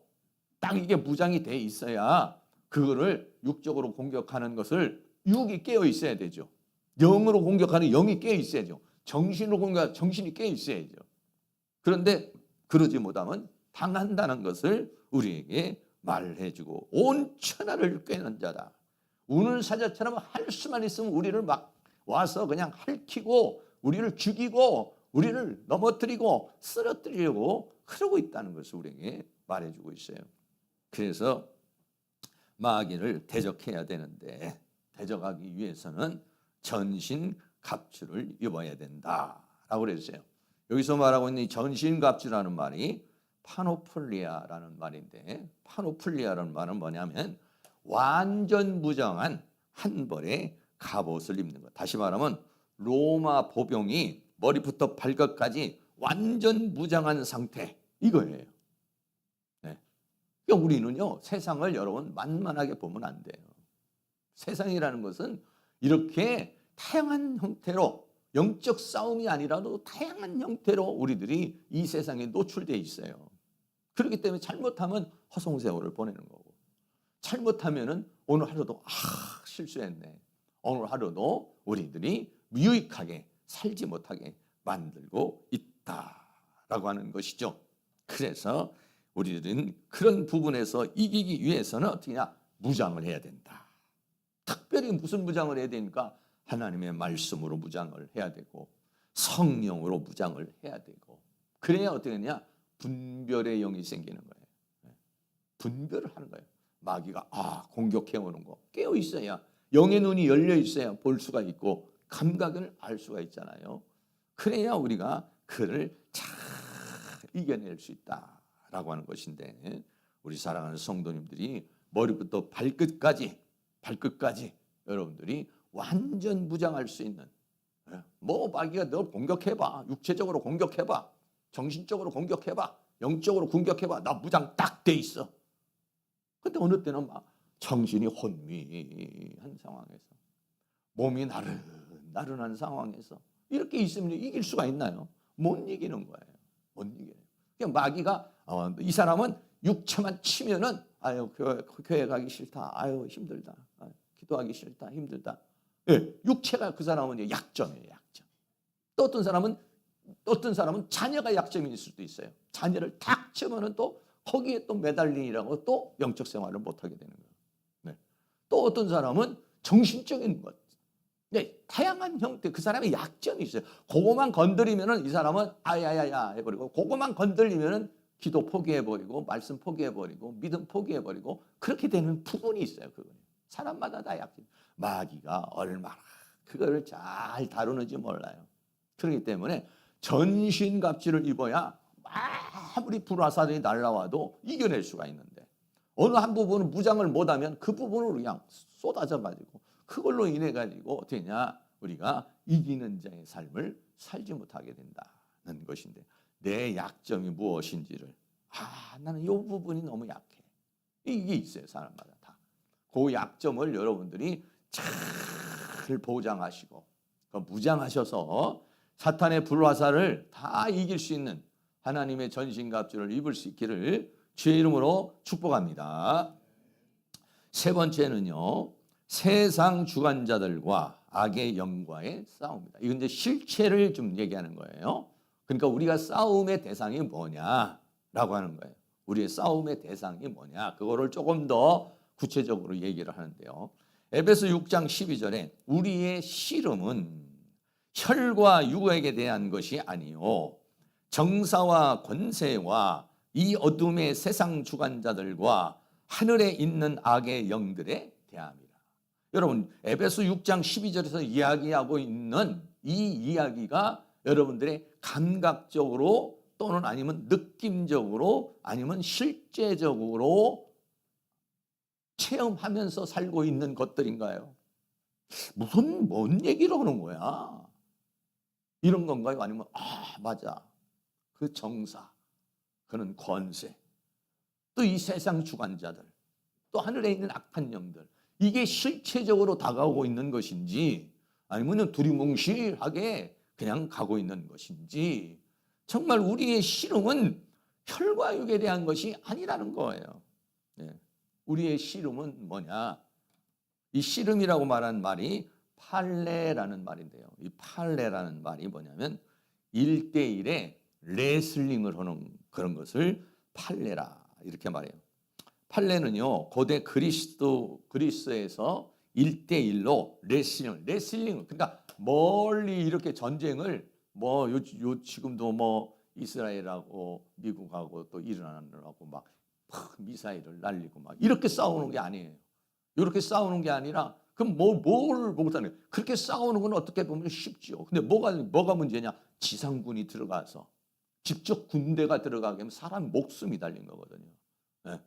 딱 이게 무장이 돼 있어야 그거를 육적으로 공격하는 것을 육이 깨어 있어야 되죠. 영으로 공격하는 영이 깨어 있어야죠. 정신으로 공격하는 정신이 깨어 있어야죠. 그런데 그러지 못하면 당한다는 것을 우리에게 말해주고, 온 천하를 꿰는 자다. 우는 사자처럼 할 수만 있으면 우리를 막 와서 그냥 핥히고 우리를 죽이고 우리를 넘어뜨리고 쓰러뜨리려고 그러고 있다는 것을 우리에게 말해주고 있어요. 그래서 마귀를 대적해야 되는데 대적하기 위해서는 전신 갑주를 입어야 된다라고 그랬어요. 여기서 말하고 있는 이 전신 갑주라는 말이 파노플리아라는 말인데, 파노플리아라는 말은 뭐냐면 완전 무장한 한 벌의 갑옷을 입는 것. 다시 말하면 로마 보병이 머리부터 발끝까지 완전 무장한 상태, 이거예요. 네. 그러니까 우리는요 세상을 여러분 만만하게 보면 안 돼요. 세상이라는 것은 이렇게 다양한 형태로, 영적 싸움이 아니라도 다양한 형태로 우리들이 이 세상에 노출되어 있어요. 그렇기 때문에 잘못하면 허송세월을 보내는 거고, 잘못하면은 오늘 하루도 실수했네, 오늘 하루도 우리들이 유익하게 살지 못하게 만들고 있다라고 하는 것이죠. 그래서 우리들은 그런 부분에서 이기기 위해서는 어떻게 하냐, 무장을 해야 된다. 특별히 무슨 무장을 해야 되니까 하나님의 말씀으로 무장을 해야 되고 성령으로 무장을 해야 되고, 그래야 어떻게 하냐, 분별의 영이 생기는 거예요. 분별을 하는 거예요. 마귀가 공격해오는 거 깨어 있어야, 영의 눈이 열려 있어야 볼 수가 있고 감각을 알 수가 있잖아요. 그래야 우리가 그를 잘 이겨낼 수 있다라고 하는 것인데, 우리 사랑하는 성도님들이 머리부터 발끝까지 여러분들이 완전 무장할 수 있는, 마귀가 너 공격해봐, 육체적으로 공격해봐, 정신적으로 공격해봐, 영적으로 공격해봐, 나 무장 딱 돼 있어. 근데 어느 때는 막 정신이 혼미한 상황에서, 몸이 나른한 상황에서 이렇게 있으면 이길 수가 있나요? 못 이기는 거예요. 못 이겨요. 그냥 마귀가 이 사람은 육체만 치면은 교회 가기 싫다, 힘들다, 기도하기 싫다, 힘들다. 육체가 그 사람은 약점이에요, 약점. 또 어떤 사람은 자녀가 약점일 수도 있어요. 자녀를 탁 치면은 또 거기에 또 매달리라고 또 영적 생활을 못 하게 되는 거예요. 네. 또 어떤 사람은 정신적인 것. 네, 다양한 형태, 그 사람의 약점이 있어요. 그거만 건드리면은 이 사람은 아야야야 해버리고, 그거만 건드리면은 기도 포기해버리고 말씀 포기해버리고 믿음 포기해버리고 그렇게 되는 부분이 있어요. 그거는 사람마다 다 약점. 마귀가 얼마나 그거를 잘 다루는지 몰라요. 그렇기 때문에 전신갑주를 입어야 아무리 불화살이 날라와도 이겨낼 수가 있는데 어느 한 부분은 무장을 못하면 그 부분으로 그냥 쏟아져 가지고 그걸로 인해 가지고 어떻게 되냐 우리가 이기는 자의 삶을 살지 못하게 된다는 것인데 내 약점이 무엇인지를 나는 이 부분이 너무 약해. 이게 있어요. 사람마다 다. 그 약점을 여러분들이 잘 보장하시고 무장하셔서 사탄의 불화살을 다 이길 수 있는 하나님의 전신갑주를 입을 수 있기를 주의 이름으로 축복합니다. 세 번째는요. 세상 주관자들과 악의 영과의 싸움입니다. 이건 이제 실체를 좀 얘기하는 거예요. 그러니까 우리가 싸움의 대상이 뭐냐라고 하는 거예요. 우리의 싸움의 대상이 뭐냐. 그거를 조금 더 구체적으로 얘기를 하는데요. 에베소 6장 12절에 우리의 씨름은 혈과 육에게 대한 것이 아니요 정사와 권세와 이 어둠의 세상 주관자들과 하늘에 있는 악의 영들에 대함이라. 여러분 에베소 6장 12절에서 이야기하고 있는 이 이야기가 여러분들의 감각적으로 또는 아니면 느낌적으로 아니면 실제적으로 체험하면서 살고 있는 것들인가요? 뭔 얘기를 하는 거야? 이런 건가요? 아니면 맞아. 그 정사, 그는 권세, 또 이 세상 주관자들, 또 하늘에 있는 악한 영들 이게 실체적으로 다가오고 있는 것인지 아니면 두리뭉실하게 그냥 가고 있는 것인지 정말 우리의 씨름은 혈과 육에 대한 것이 아니라는 거예요. 네. 우리의 씨름은 뭐냐? 이 씨름이라고 말하는 말이 팔레라는 말인데요. 이 팔레라는 말이 뭐냐면 1대1의 레슬링을 하는 그런 것을 팔레라 이렇게 말해요. 팔레는요 고대 그리스에서 1대1로 레슬링 그러니까 멀리 이렇게 전쟁을 지금도 이스라엘하고 미국하고 또 이란하고 막 미사일을 날리고 막 이렇게 싸우는 게 아니에요. 이렇게 싸우는 게 아니라 그럼 뭘 못하는 거예요. 그렇게 싸우는 건 어떻게 보면 쉽죠. 근데 뭐가 문제냐? 지상군이 들어가서 직접 군대가 들어가게 하면 사람 목숨이 달린 거거든요. 네.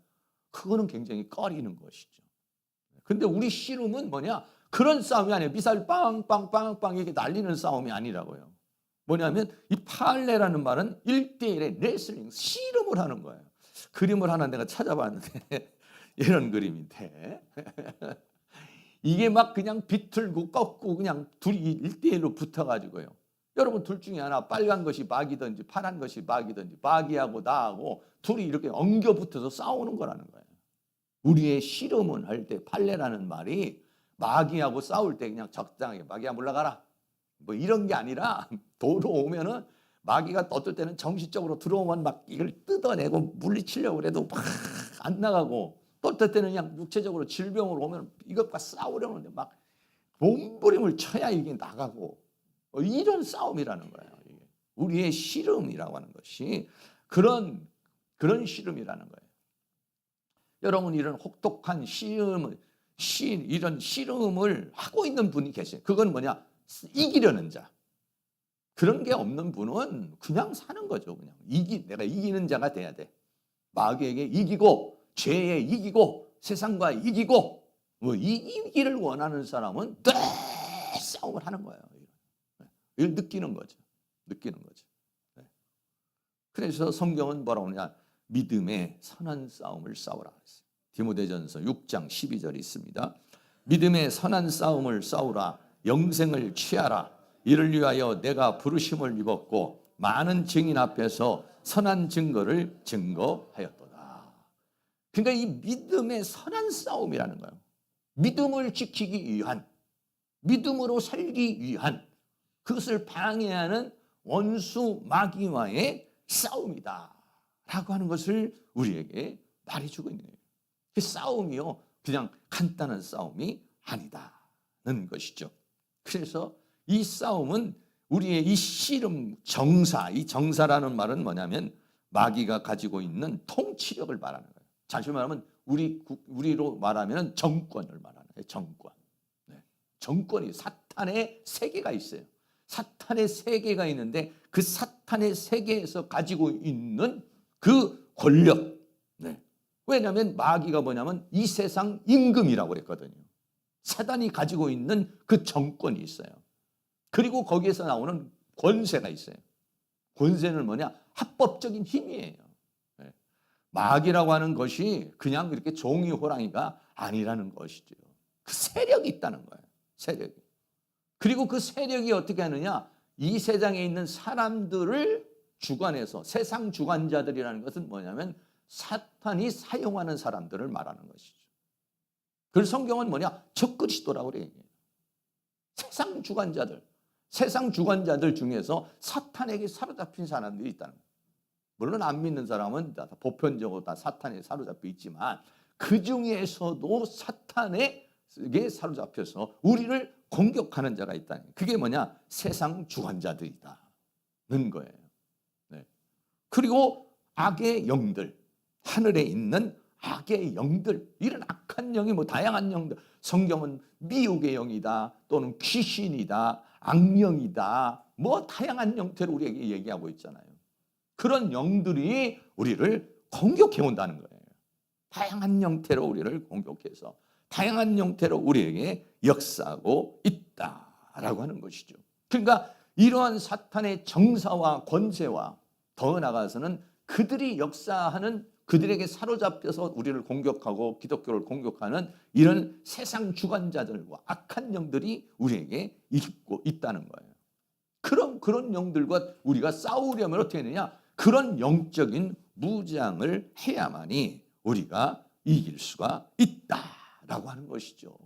그거는 굉장히 꺼리는 것이죠. 근데 우리 씨름은 뭐냐? 그런 싸움이 아니에요. 미사일 빵빵빵빵 이렇게 날리는 싸움이 아니라고요. 뭐냐면 이 팔레라는 말은 1대1의 레슬링, 씨름을 하는 거예요. 그림을 하나 내가 찾아봤는데 이런 그림인데 이게 막 그냥 비틀고 꺾고 그냥 둘이 1대1로 붙어가지고요. 여러분 둘 중에 하나 빨간 것이 마귀든지 파란 것이 마귀든지 마귀하고 나하고 둘이 이렇게 엉겨 붙어서 싸우는 거라는 거예요. 우리의 씨름은 할 때 팔레라는 말이 마귀하고 싸울 때 그냥 적당하게 마귀야 물러가라 뭐 이런 게 아니라 도로 오면은 마귀가 어떨 때는 정신적으로 들어오면 막 이걸 뜯어내고 물리치려고 그래도 막 안 나가고 또 어떨 때는 그냥 육체적으로 질병으로 오면 이것과 싸우려는데 막 몸부림을 쳐야 이게 나가고 이런 싸움이라는 거예요. 이게. 우리의 씨름이라고 하는 것이 그런 씨름이라는 거예요. 여러분 이런 혹독한 이런 씨름을 하고 있는 분이 계세요. 그건 뭐냐? 이기려는 자. 그런 게 없는 분은 그냥 사는 거죠. 그냥 내가 이기는 자가 돼야 돼. 마귀에게 이기고 죄에 이기고 세상과 이기고 이기기를 원하는 사람은 늘 싸움을 하는 거예요. 이걸 느끼는 거죠. 그래서 성경은 뭐라고 하냐? 믿음의 선한 싸움을 싸우라 그랬어요. 디모데전서 6장 12절이 있습니다. 믿음의 선한 싸움을 싸우라. 영생을 취하라. 이를 위하여 내가 부르심을 입었고 많은 증인 앞에서 선한 증거를 증거하였도다. 그러니까 이 믿음의 선한 싸움이라는 거예요. 믿음을 지키기 위한, 믿음으로 살기 위한 그것을 방해하는 원수 마귀와의 싸움이다 라고 하는 것을 우리에게 말해주고 있는 거예요. 그 싸움이요 그냥 간단한 싸움이 아니다는 것이죠. 그래서 이 싸움은 우리의 이 씨름 정사, 이 정사라는 말은 뭐냐면 마귀가 가지고 있는 통치력을 말하는 거예요. 다시 말하면 우리로 말하면 정권을 말하는 거예요. 정권. 네. 정권이 사탄의 세계가 있어요. 사탄의 세계가 있는데 그 사탄의 세계에서 가지고 있는 그 권력. 네. 왜냐하면 마귀가 뭐냐면 이 세상 임금이라고 그랬거든요. 사단이 가지고 있는 그 정권이 있어요. 그리고 거기에서 나오는 권세가 있어요. 권세는 뭐냐? 합법적인 힘이에요. 네. 마귀라고 하는 것이 그냥 그렇게 종이 호랑이가 아니라는 것이죠. 그 세력이 있다는 거예요. 세력이. 그리고 그 세력이 어떻게 하느냐? 이 세상에 있는 사람들을 주관해서 세상 주관자들이라는 것은 뭐냐면 사탄이 사용하는 사람들을 말하는 것이죠. 그래서 성경은 뭐냐? 적그리스도라고 그래요. 세상 주관자들 중에서 사탄에게 사로잡힌 사람들이 있다는 거예요. 물론 안 믿는 사람은 다 보편적으로 다 사탄에 사로잡혀 있지만 그 중에서도 사탄에게 사로잡혀서 우리를 공격하는 자가 있다는 거예요. 그게 뭐냐? 세상 주관자들이다는 거예요. 네. 그리고 악의 영들, 하늘에 있는 악의 영들, 이런 악한 영이 뭐 다양한 영들, 성경은 미혹의 영이다, 또는 귀신이다, 악령이다, 뭐 다양한 형태로 우리에게 얘기하고 있잖아요. 그런 영들이 우리를 공격해 온다는 거예요. 다양한 형태로 우리를 공격해서 다양한 형태로 우리에게 역사하고 있다라고 하는 것이죠. 그러니까 이러한 사탄의 정사와 권세와 더 나아가서는 그들이 역사하는, 그들에게 사로잡혀서 우리를 공격하고 기독교를 공격하는 이런 세상 주관자들과 악한 영들이 우리에게 있고 있다는 거예요. 그런 영들과 우리가 싸우려면 어떻게 되느냐? 그런 영적인 무장을 해야만이 우리가 이길 수가 있다라고 하는 것이죠.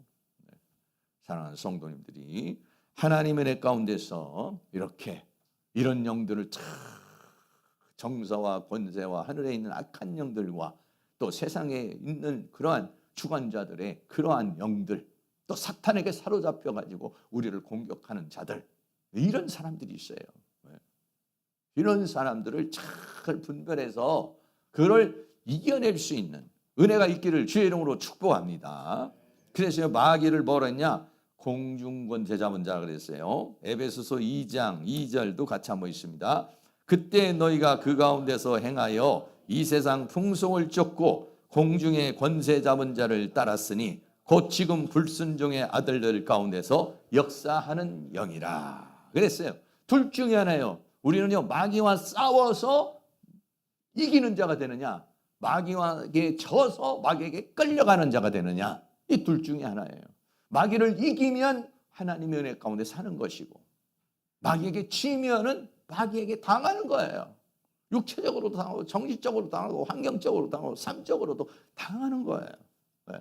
사랑하는 성도님들이 하나님의 은혜 가운데서 이렇게 이런 영들을 정사와 권세와 하늘에 있는 악한 영들과 또 세상에 있는 그러한 주관자들의 그러한 영들, 또 사탄에게 사로잡혀 가지고 우리를 공격하는 자들, 이런 사람들이 있어요. 이런 사람들을 잘 분별해서 그걸 이겨낼 수 있는 은혜가 있기를 주의 이름으로 축복합니다. 그래서 마귀를 뭐라 했냐? 공중권세 잡은 자라 그랬어요. 에베소서 2장 2절도 같이 한번 있습니다. 그때 너희가 그 가운데서 행하여 이 세상 풍속을 쫓고 공중의 권세 잡은 자를 따랐으니 곧 지금 불순종의 아들들 가운데서 역사하는 영이라 그랬어요. 둘 중에 하나예요. 우리는요, 마귀와 싸워서 이기는 자가 되느냐, 마귀에게 져서 마귀에게 끌려가는 자가 되느냐, 이 둘 중에 하나예요. 마귀를 이기면 하나님의 은혜 가운데 사는 것이고, 마귀에게 지면은 마귀에게 당하는 거예요. 육체적으로도 당하고 정신적으로도 당하고 환경적으로도 당하고 삶적으로도 당하는 거예요. 네.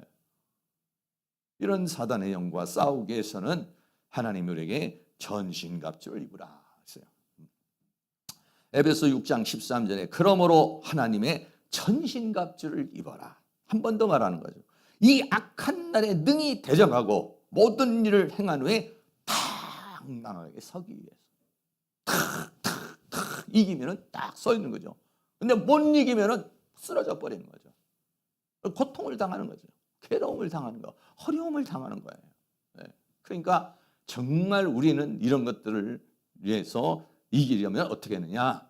이런 사단의 영과 싸우기 위해서는 하나님 우리에게 전신갑주를 입으라 했어요. 에베소 6장 13절에 그러므로 하나님의 전신갑주를 입어라. 한 번 더 말하는 거죠. 이 악한 날에 능히 대적하고 모든 일을 행한 후에 당당하게 서기 위해서 탁 이기면은 딱 서 있는 거죠. 근데 못 이기면은 쓰러져 버리는 거죠. 고통을 당하는 거죠. 괴로움을 당하는 거, 어려움을 당하는 거예요. 네. 그러니까 정말 우리는 이런 것들을 위해서 이기려면 어떻게 하느냐?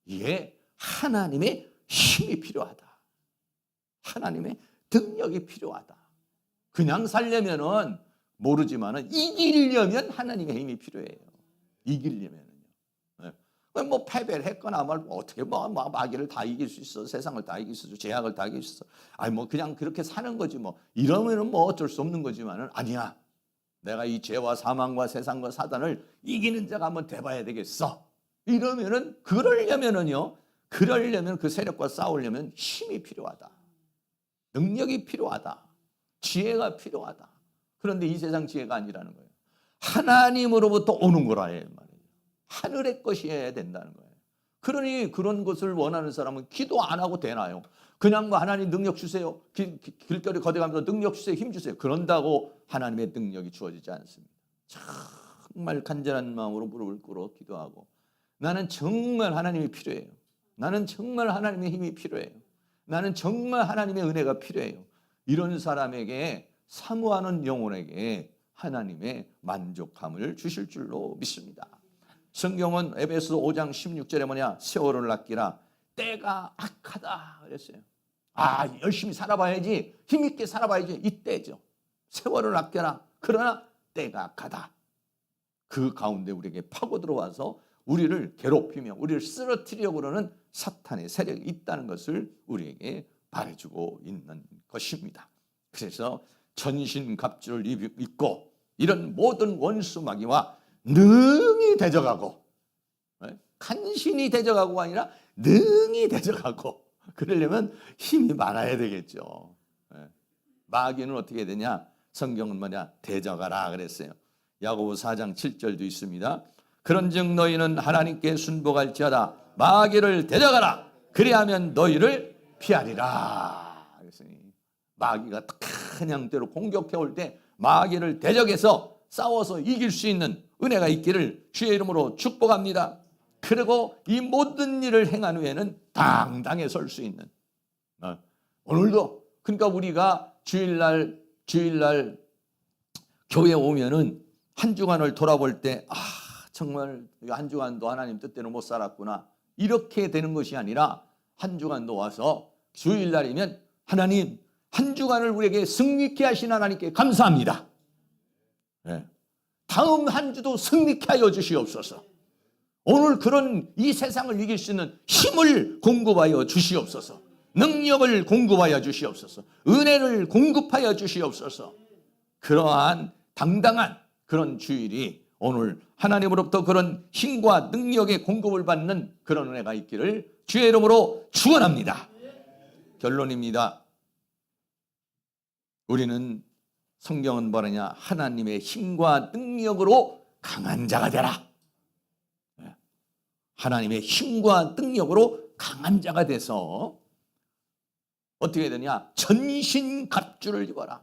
이게 하나님의 힘이 필요하다. 하나님의 능력이 필요하다. 그냥 살려면은 모르지만은 이기려면 하나님의 힘이 필요해요. 이기려면은요. 네. 뭐 패배를 했거나 어떻게 마귀를 다 이길 수 있어, 세상을 다 이길 수 있어, 죄악을 다 이길 수 있어. 아니 뭐 그냥 그렇게 사는 거지 뭐. 이러면은 뭐 어쩔 수 없는 거지만은 아니야. 내가 이 죄와 사망과 세상과 사단을 이기는 자가 한번 돼봐야 되겠어. 이러면은 그러려면 그 세력과 싸우려면 힘이 필요하다. 능력이 필요하다. 지혜가 필요하다. 그런데 이 세상 지혜가 아니라는 거예요. 하나님으로부터 오는 거라 말이에요. 하늘의 것이어야 된다는 거예요. 그러니 그런 것을 원하는 사람은 기도 안 하고 되나요? 그냥 뭐 하나님 능력 주세요. 길거리 거대가면서 능력 주세요. 힘 주세요. 그런다고 하나님의 능력이 주어지지 않습니다. 정말 간절한 마음으로 무릎을 꿇어 기도하고 나는 정말 하나님이 필요해요. 나는 정말 하나님의 힘이 필요해요. 나는 정말 하나님의 은혜가 필요해요. 이런 사람에게 사모하는 영혼에게 하나님의 만족함을 주실 줄로 믿습니다. 성경은 에베소 5장 16절에 뭐냐? 세월을 아끼라 때가 악하다 그랬어요. 열심히 살아봐야지, 힘있게 살아봐야지, 이때죠. 세월을 아껴라. 그러나 때가 악하다. 그 가운데 우리에게 파고 들어와서 우리를 괴롭히며 우리를 쓰러뜨리려고 그러는 사탄의 세력이 있다는 것을 우리에게 말해주고 있는 것입니다. 그래서 전신갑주를 입고 이런 모든 원수 마귀와 능히 대적하고, 간신히 대적하고가 아니라 능히 대적하고, 그러려면 힘이 많아야 되겠죠. 마귀는 어떻게 되냐? 성경은 뭐냐? 대적하라 그랬어요. 야고보 4장 7절도 있습니다. 그런즉 너희는 하나님께 순복할지어다 마귀를 대적하라. 그리하면 너희를 피하리라. 그랬으니 마귀가 탁한 형태로 공격해 올 때 마귀를 대적해서 싸워서 이길 수 있는 은혜가 있기를 주의 이름으로 축복합니다. 그리고 이 모든 일을 행한 후에는 당당히 설 수 있는, 오늘도 그러니까 우리가 주일날 교회 오면은 한 주간을 돌아볼 때 정말 한 주간도 하나님 뜻대로 못 살았구나 이렇게 되는 것이 아니라 한 주간도 와서 주일날이면 하나님 한 주간을 우리에게 승리케 하신 하나님께 감사합니다. 다음 한 주도 승리케 하여 주시옵소서. 오늘 그런 이 세상을 이길 수 있는 힘을 공급하여 주시옵소서. 능력을 공급하여 주시옵소서. 은혜를 공급하여 주시옵소서. 그러한 당당한 그런 주일이 오늘 하나님으로부터 그런 힘과 능력의 공급을 받는 그런 은혜가 있기를 주의 이름으로 축원합니다. 결론입니다. 우리는 성경은 뭐라냐? 하나님의 힘과 능력으로 강한 자가 되라. 하나님의 힘과 능력으로 강한 자가 돼서 어떻게 되냐? 전신갑주를 입어라.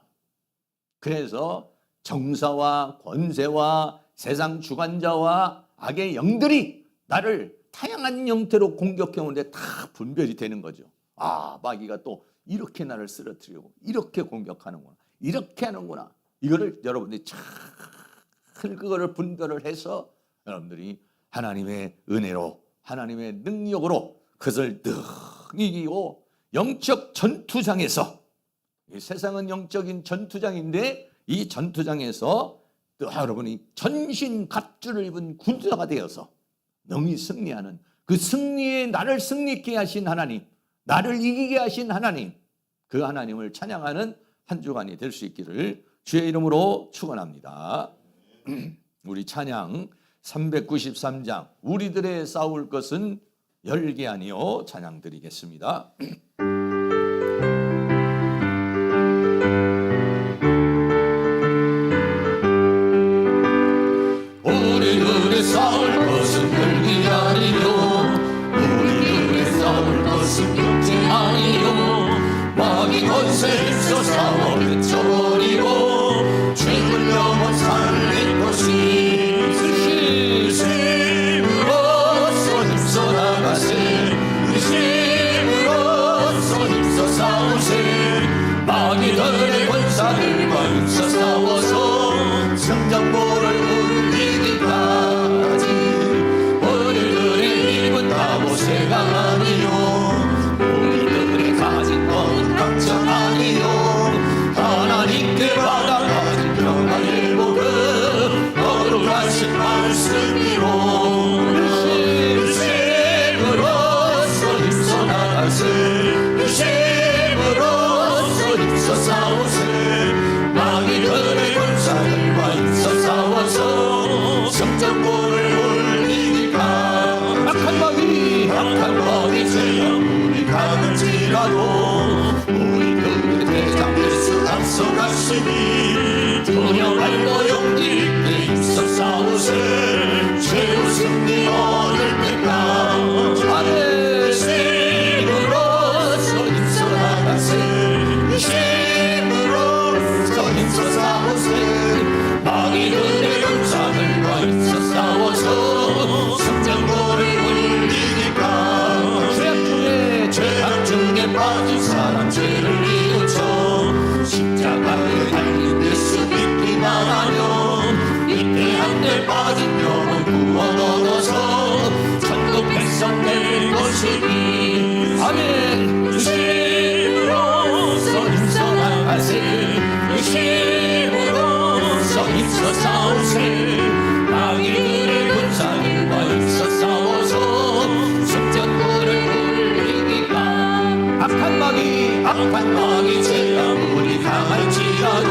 그래서 정사와 권세와 세상 주관자와 악의 영들이 나를 다양한 형태로 공격해 오는데 다 분별이 되는 거죠. 마귀가 또 이렇게 나를 쓰러뜨리고 이렇게 공격하는구나, 이렇게 하는구나. 이거를 여러분들이 잘 그거를 분별을 해서 여러분들이 하나님의 은혜로 하나님의 능력으로 그것을 늘 이기고 영적 전투장에서, 이 세상은 영적인 전투장인데 이 전투장에서 또 여러분이 전신갑주를 입은 군사가 되어서 능히 승리하는 그 승리에 나를 승리케 하신 하나님, 나를 이기게 하신 하나님, 그 하나님을 찬양하는 한 주간이 될 수 있기를 주의 이름으로 축원합니다. 우리 찬양 393장 우리들의 싸울 것은 열개 아니요 찬양 드리겠습니다. 우리들의 싸울 것은 열기 아니요 우리들의 싸울 것은 육체 아니요 마귀 권세 있어 싸워 그쳐버리고 죄물 영혼 살릴 것이 힘으로써 힘써 나가세 힘으로써 힘써 싸우세 마귀들의 권사들과 힘써 싸워서 성장보를 울리기까지 우리들의 힘은 나보세가 아니요 우리들의 가진 건 강청 아니요 하나님께 받아가진 평안 일복은 거룩하신 말씀이로 힘으로써 힘써 나가세 힘으로써 힘써 싸우세 마귀들의 권사들과 힘써 싸워서 성전보를 올리니까 악한 마귀 죄여 우리 가는지라도 우리들의 대장 예수 앞서가시니 두려움과 용기 있게 힘써 싸우세 최후 승리 얻을 때까지 힘으로써 힘써 나가세 힘으로써 힘써 싸우세 마귀들의 용사들과 힘써 싸워서 성장보를 울리니까 힘써 싸우세 마귀들의 군사들과 힘써 싸워서 승전군을 이기라 악한 마귀 죄 아무리 강할지라도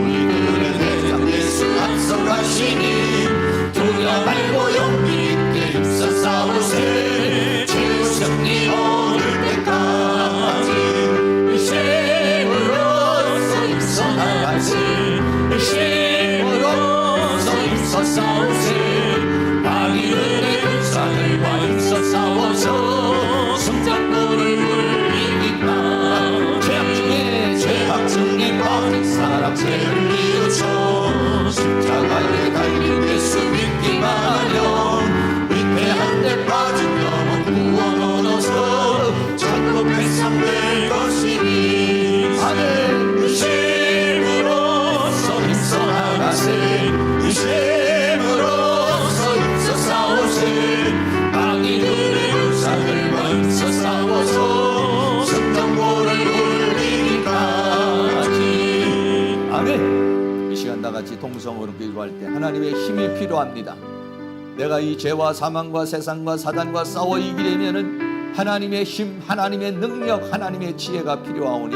우리들의 대장 예수 앞서가시니 두려 말고 용기 있게 힘써 싸우세 최후 승리 얻을 때까지 힘으로써 힘써 나가세 힘으로써 힘써 싸우세 마귀들의 군사들과 힘써 싸워서 승전군을 이기라 죄악 중에 빠진 사람 죄를 뉘우쳐 십자가에 달린 예수 믿기만 하면 위패한 데 빠진 영혼 구원 얻어서 천국 백성될 것이니 아멘 힘으로써 힘써 나가세 힘으로써 힘써 싸우세 마귀들의 군사들과 힘써 싸워서 승전군을 이기까지 아멘. 이 시간 다 같이 동성으로 기도할 때 하나님의 힘이 필요합니다. 내가 이 죄와 사망과 세상과 사단과 싸워 이기려면은 하나님의 힘, 하나님의 능력, 하나님의 지혜가 필요하오니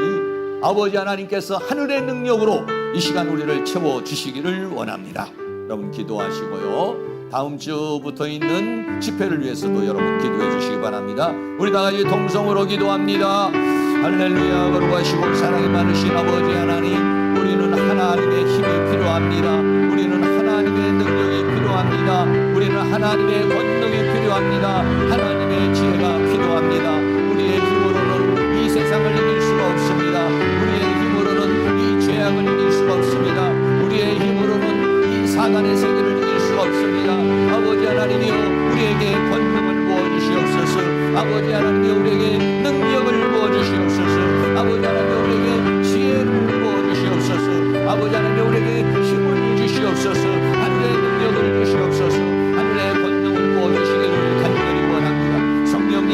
아버지 하나님께서 하늘의 능력으로 이 시간 우리를 채워주시기를 원합니다. 여러분 기도하시고요. 다음 주부터 있는 집회를 위해서도 여러분 기도해 주시기 바랍니다. 우리 다 같이 동성으로 기도합니다. 할렐루야. 거룩하시고 사랑이 많으신 아버지 하나님, 우리는 하나님의 힘이 필요합니다. 우리는 하나님의 능력이 필요합니다. 우리는 하나님의 권능이 필요합니다. 하나님의 지혜가 필요합니다. 우리의 힘으로는 이 세상을 이길 수가 없습니다. 우리의 힘으로는 이 죄악을 이길 수가 없습니다. 우리의 힘으로는 이 사단의 세계를 이길 수가 없습니다. 아버지 하나님이여 우리에게 권능을 부어주시옵소서. 아버지 하나님이여 우리에게 능력을 부어주시옵소서. 아버지 하나님이여 우리에게 지혜를 부어주시옵소서. 아버지 하나님이여 우리에게 힘을 주시옵소서. 하늘의 능력을 주시옵소서. 하늘의 권능을 부어주시기를 간절히 원합니다. 성령님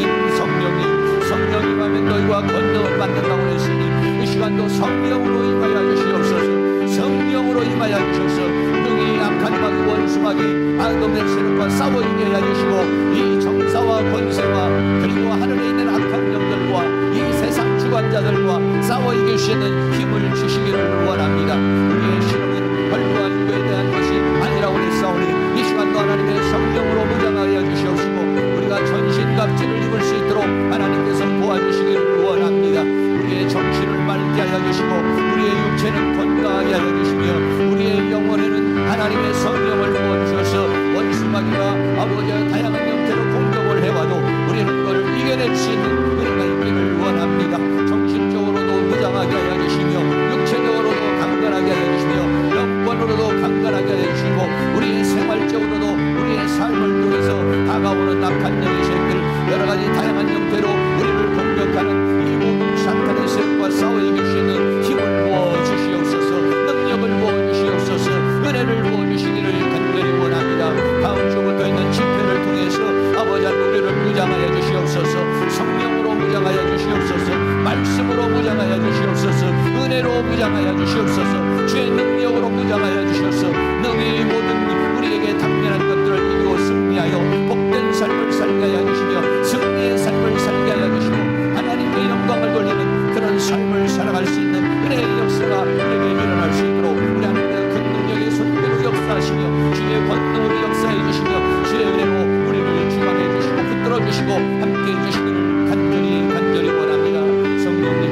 하면 너희와 권능을 받는다고 했으니 이 시간도 성령으로 임하여 주시옵소서. 성령으로 임하여 주셔서 능히 악한 마귀 원수마귀 악음의 세력과 싸워 이겨야 주시고 이 정사와 권세와 그리고 하늘에 있는 악한 영들과 이 세상 주관자들과 싸워 이길 수 있는 힘을 주시기를 원합니다. 우리의 신앙은 혈과 육에 대한 것이 아니라고 했사오니 이 시간도 하나님의 성령으로 무장하여 주시옵시고 우리가 전신갑주를 입을 수 있도록 하나님께서 도와주시기를 원합니다. 우리의 정신을 맑게 하여 주시고 우리의 육체는 건강하게 하여 주시며 우리의 영혼에는 하나님의 성령을 부어주셔서 원수마귀가 아버지의 다양한 형태로 공격을 해와도 우리는 그걸 이겨낼 수 있는 은혜가 있기를 원합니다. 정신적으로도 무장하게 하여 주시며 육체적으로도 강건하게 하여 주시며 영권으로도 강건하게 하여 주시고 우리의 생활적으로도 우리의 삶을 통해서 다가오는 악한 영의 세력들 여러가지 다양한 형태로 우리를 공격하는 이 모든 사탄의 세력과 싸워 이길 수 있는 힘을 부어주시옵소서. 능력을 부어주시옵소서. 은혜를 부어주시기를 간절히 원합니다. 다음 주부터 있는 집회를 통해서 아버지 하나님 우리를 무장하여 주시옵소서. 성령으로 무장하여 주시옵소서. 말씀으로 무장하여 주시옵소서. 은혜로 무장하여 주시옵소서. 주의 능력으로 무장하여 주셔서 능히 모든 우리에게 당면한 것들을 이기고 승리하여 복된 삶을 살게 하여 주시며 승리의 삶을 살게 하여 주시고 하나님께 영광을 돌리는 그런 삶을 살아갈 수 있는 은혜의 역사가 우리에게 일어날 수 있도록 우리 하나님의 큰 능력의 손길로 역사하시며 주의 권능으로 역사해 주시며 주의 은혜로 우리를 주관해 주시고 붙들어 주시고 함께 해 주시기를 간절히 원합니다. 성령님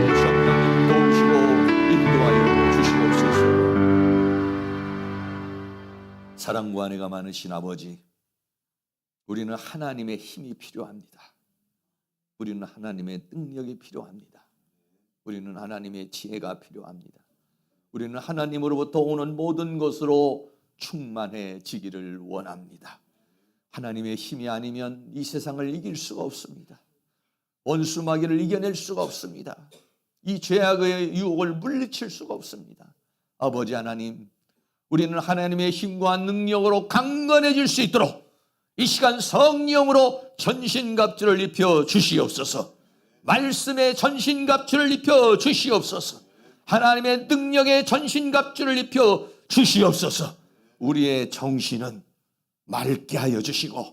도우시고 인도하여 주시옵소서. 사랑과 은혜가 많으신 아버지, 우리는 하나님의 힘이 필요합니다. 우리는 하나님의 능력이 필요합니다. 우리는 하나님의 지혜가 필요합니다. 우리는 하나님으로부터 오는 모든 것으로 충만해지기를 원합니다. 하나님의 힘이 아니면 이 세상을 이길 수가 없습니다. 원수 마귀를 이겨낼 수가 없습니다. 이 죄악의 유혹을 물리칠 수가 없습니다. 아버지 하나님, 우리는 하나님의 힘과 능력으로 강건해질 수 있도록 이 시간 성령으로 전신갑주를 입혀 주시옵소서. 말씀의 전신갑주를 입혀 주시옵소서. 하나님의 능력의 전신갑주를 입혀 주시옵소서. 우리의 정신은 맑게 하여 주시고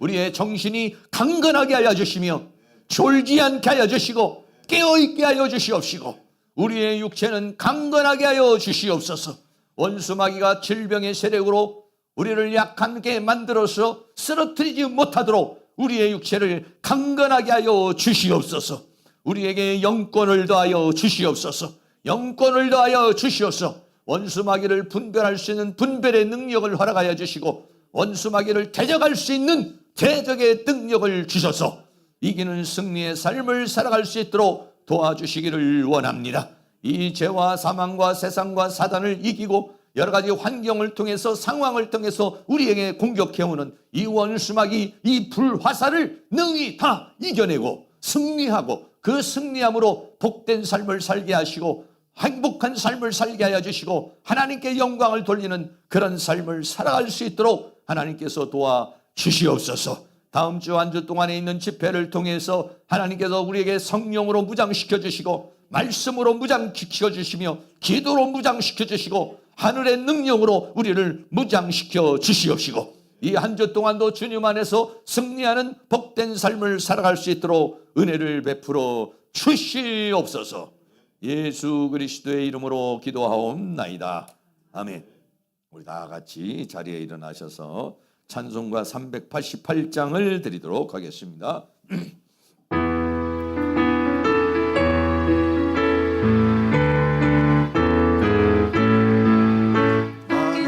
우리의 정신이 강건하게 하여 주시며 졸지 않게 하여 주시고 깨어있게 하여 주시옵시고 우리의 육체는 강건하게 하여 주시옵소서. 원수마귀가 질병의 세력으로 우리를 약하게 만들어서 쓰러뜨리지 못하도록 우리의 육체를 강건하게 하여 주시옵소서. 우리에게 영권을 더하여 주시옵소서. 영권을 더하여 주시옵소서. 원수마귀를 분별할 수 있는 분별의 능력을 허락하여 주시고 원수마귀를 대적할 수 있는 대적의 능력을 주셔서 이기는 승리의 삶을 살아갈 수 있도록 도와주시기를 원합니다. 이 죄와 사망과 세상과 사단을 이기고 여러 가지 환경을 통해서 상황을 통해서 우리에게 공격해오는 이 원수마귀 이 불화살을 능히 다 이겨내고 승리하고 그 승리함으로 복된 삶을 살게 하시고 행복한 삶을 살게 하여 주시고 하나님께 영광을 돌리는 그런 삶을 살아갈 수 있도록 하나님께서 도와주시옵소서. 다음 주 한 주 동안에 있는 집회를 통해서 하나님께서 우리에게 성령으로 무장시켜 주시고 말씀으로 무장시켜 주시며 기도로 무장시켜 주시고 하늘의 능력으로 우리를 무장시켜 주시옵시고 이 한 주 동안도 주님 안에서 승리하는 복된 삶을 살아갈 수 있도록 은혜를 베풀어 주시옵소서. 예수 그리스도의 이름으로 기도하옵나이다. 아멘. 우리 다 같이 자리에 일어나셔서 찬송가 388장을 드리도록 하겠습니다.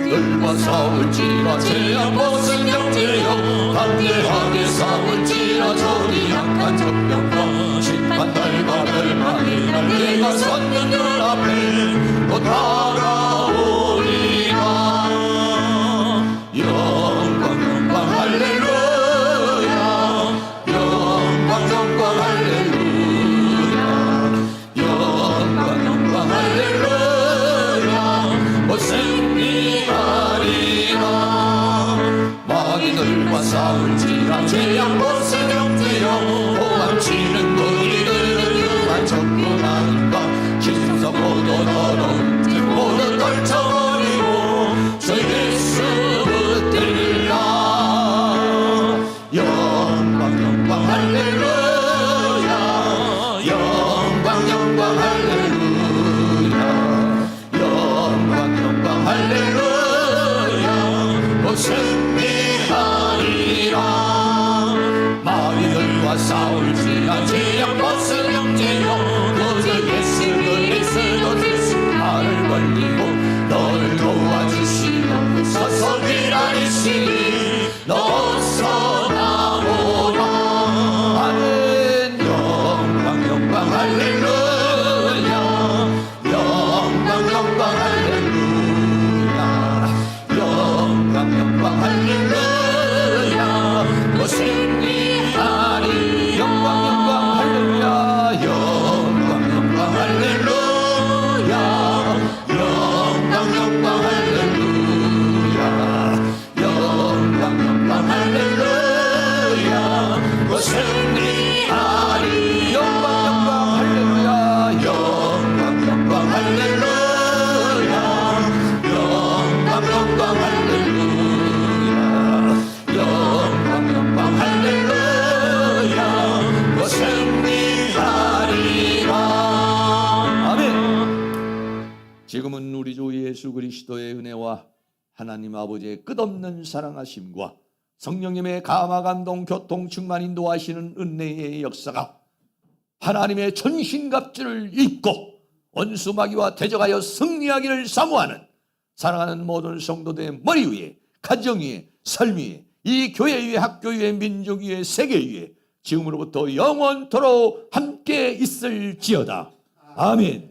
들과 싸울지라 제한 벗은 형제여 담대하게 싸울지라 저리 약한 적병과 심판날과 멸망이 날 내가 섰는 그 앞에 또 다가오리라. 영광 영광 할렐루야 영광 영광 할렐루야 영광 영광 할렐루야 승리하리라. 마귀들과 싸울지라 죄악 벗은 형제여 도망치는 너희들은 그만 접근하는가. 신성모도 더러운 들 모두 떨쳐버리고 저 예수 붙들라. 영광 영광 할렐루야 영광 영광 할렐루야 영광 영광 할렐루야 승리하리라. 마귀들과 싸울지라 죄악 벗은 형제여 너저 예수 그리스도 나를 벌리고 너를 도와주시고 서서 기다리시니 너서 나오라. 아멘. 영광 영광 할렐루야 영광 영광 할렐루야 영광 영광 할렐루야 승리하리. 영광 영광 할렐루야 영광 영광 할렐루야 영광 영광 할렐루야 영광 영광 할렐루야 승리하리. 영광 영광 할렐루야 영광 영광 할렐루야 영광 영광 할렐루야 영광 영광 할렐루야 승리하리라. 아멘. 지금은 우리 주 예수 그리스도의 은혜와 하나님 아버지의 끝없는 사랑하심과 성령님의 감화 감동 교통 충만 인도하시는 은혜의 역사가 하나님의 전신갑주를 입고 원수마귀와 대적하여 승리하기를 사모하는 사랑하는 모든 성도들의 머리 위에 가정 위에 삶 위에 이 교회 위에 학교 위에 민족 위에 세계 위에 지금으로부터 영원토록 함께 있을지어다. 아멘.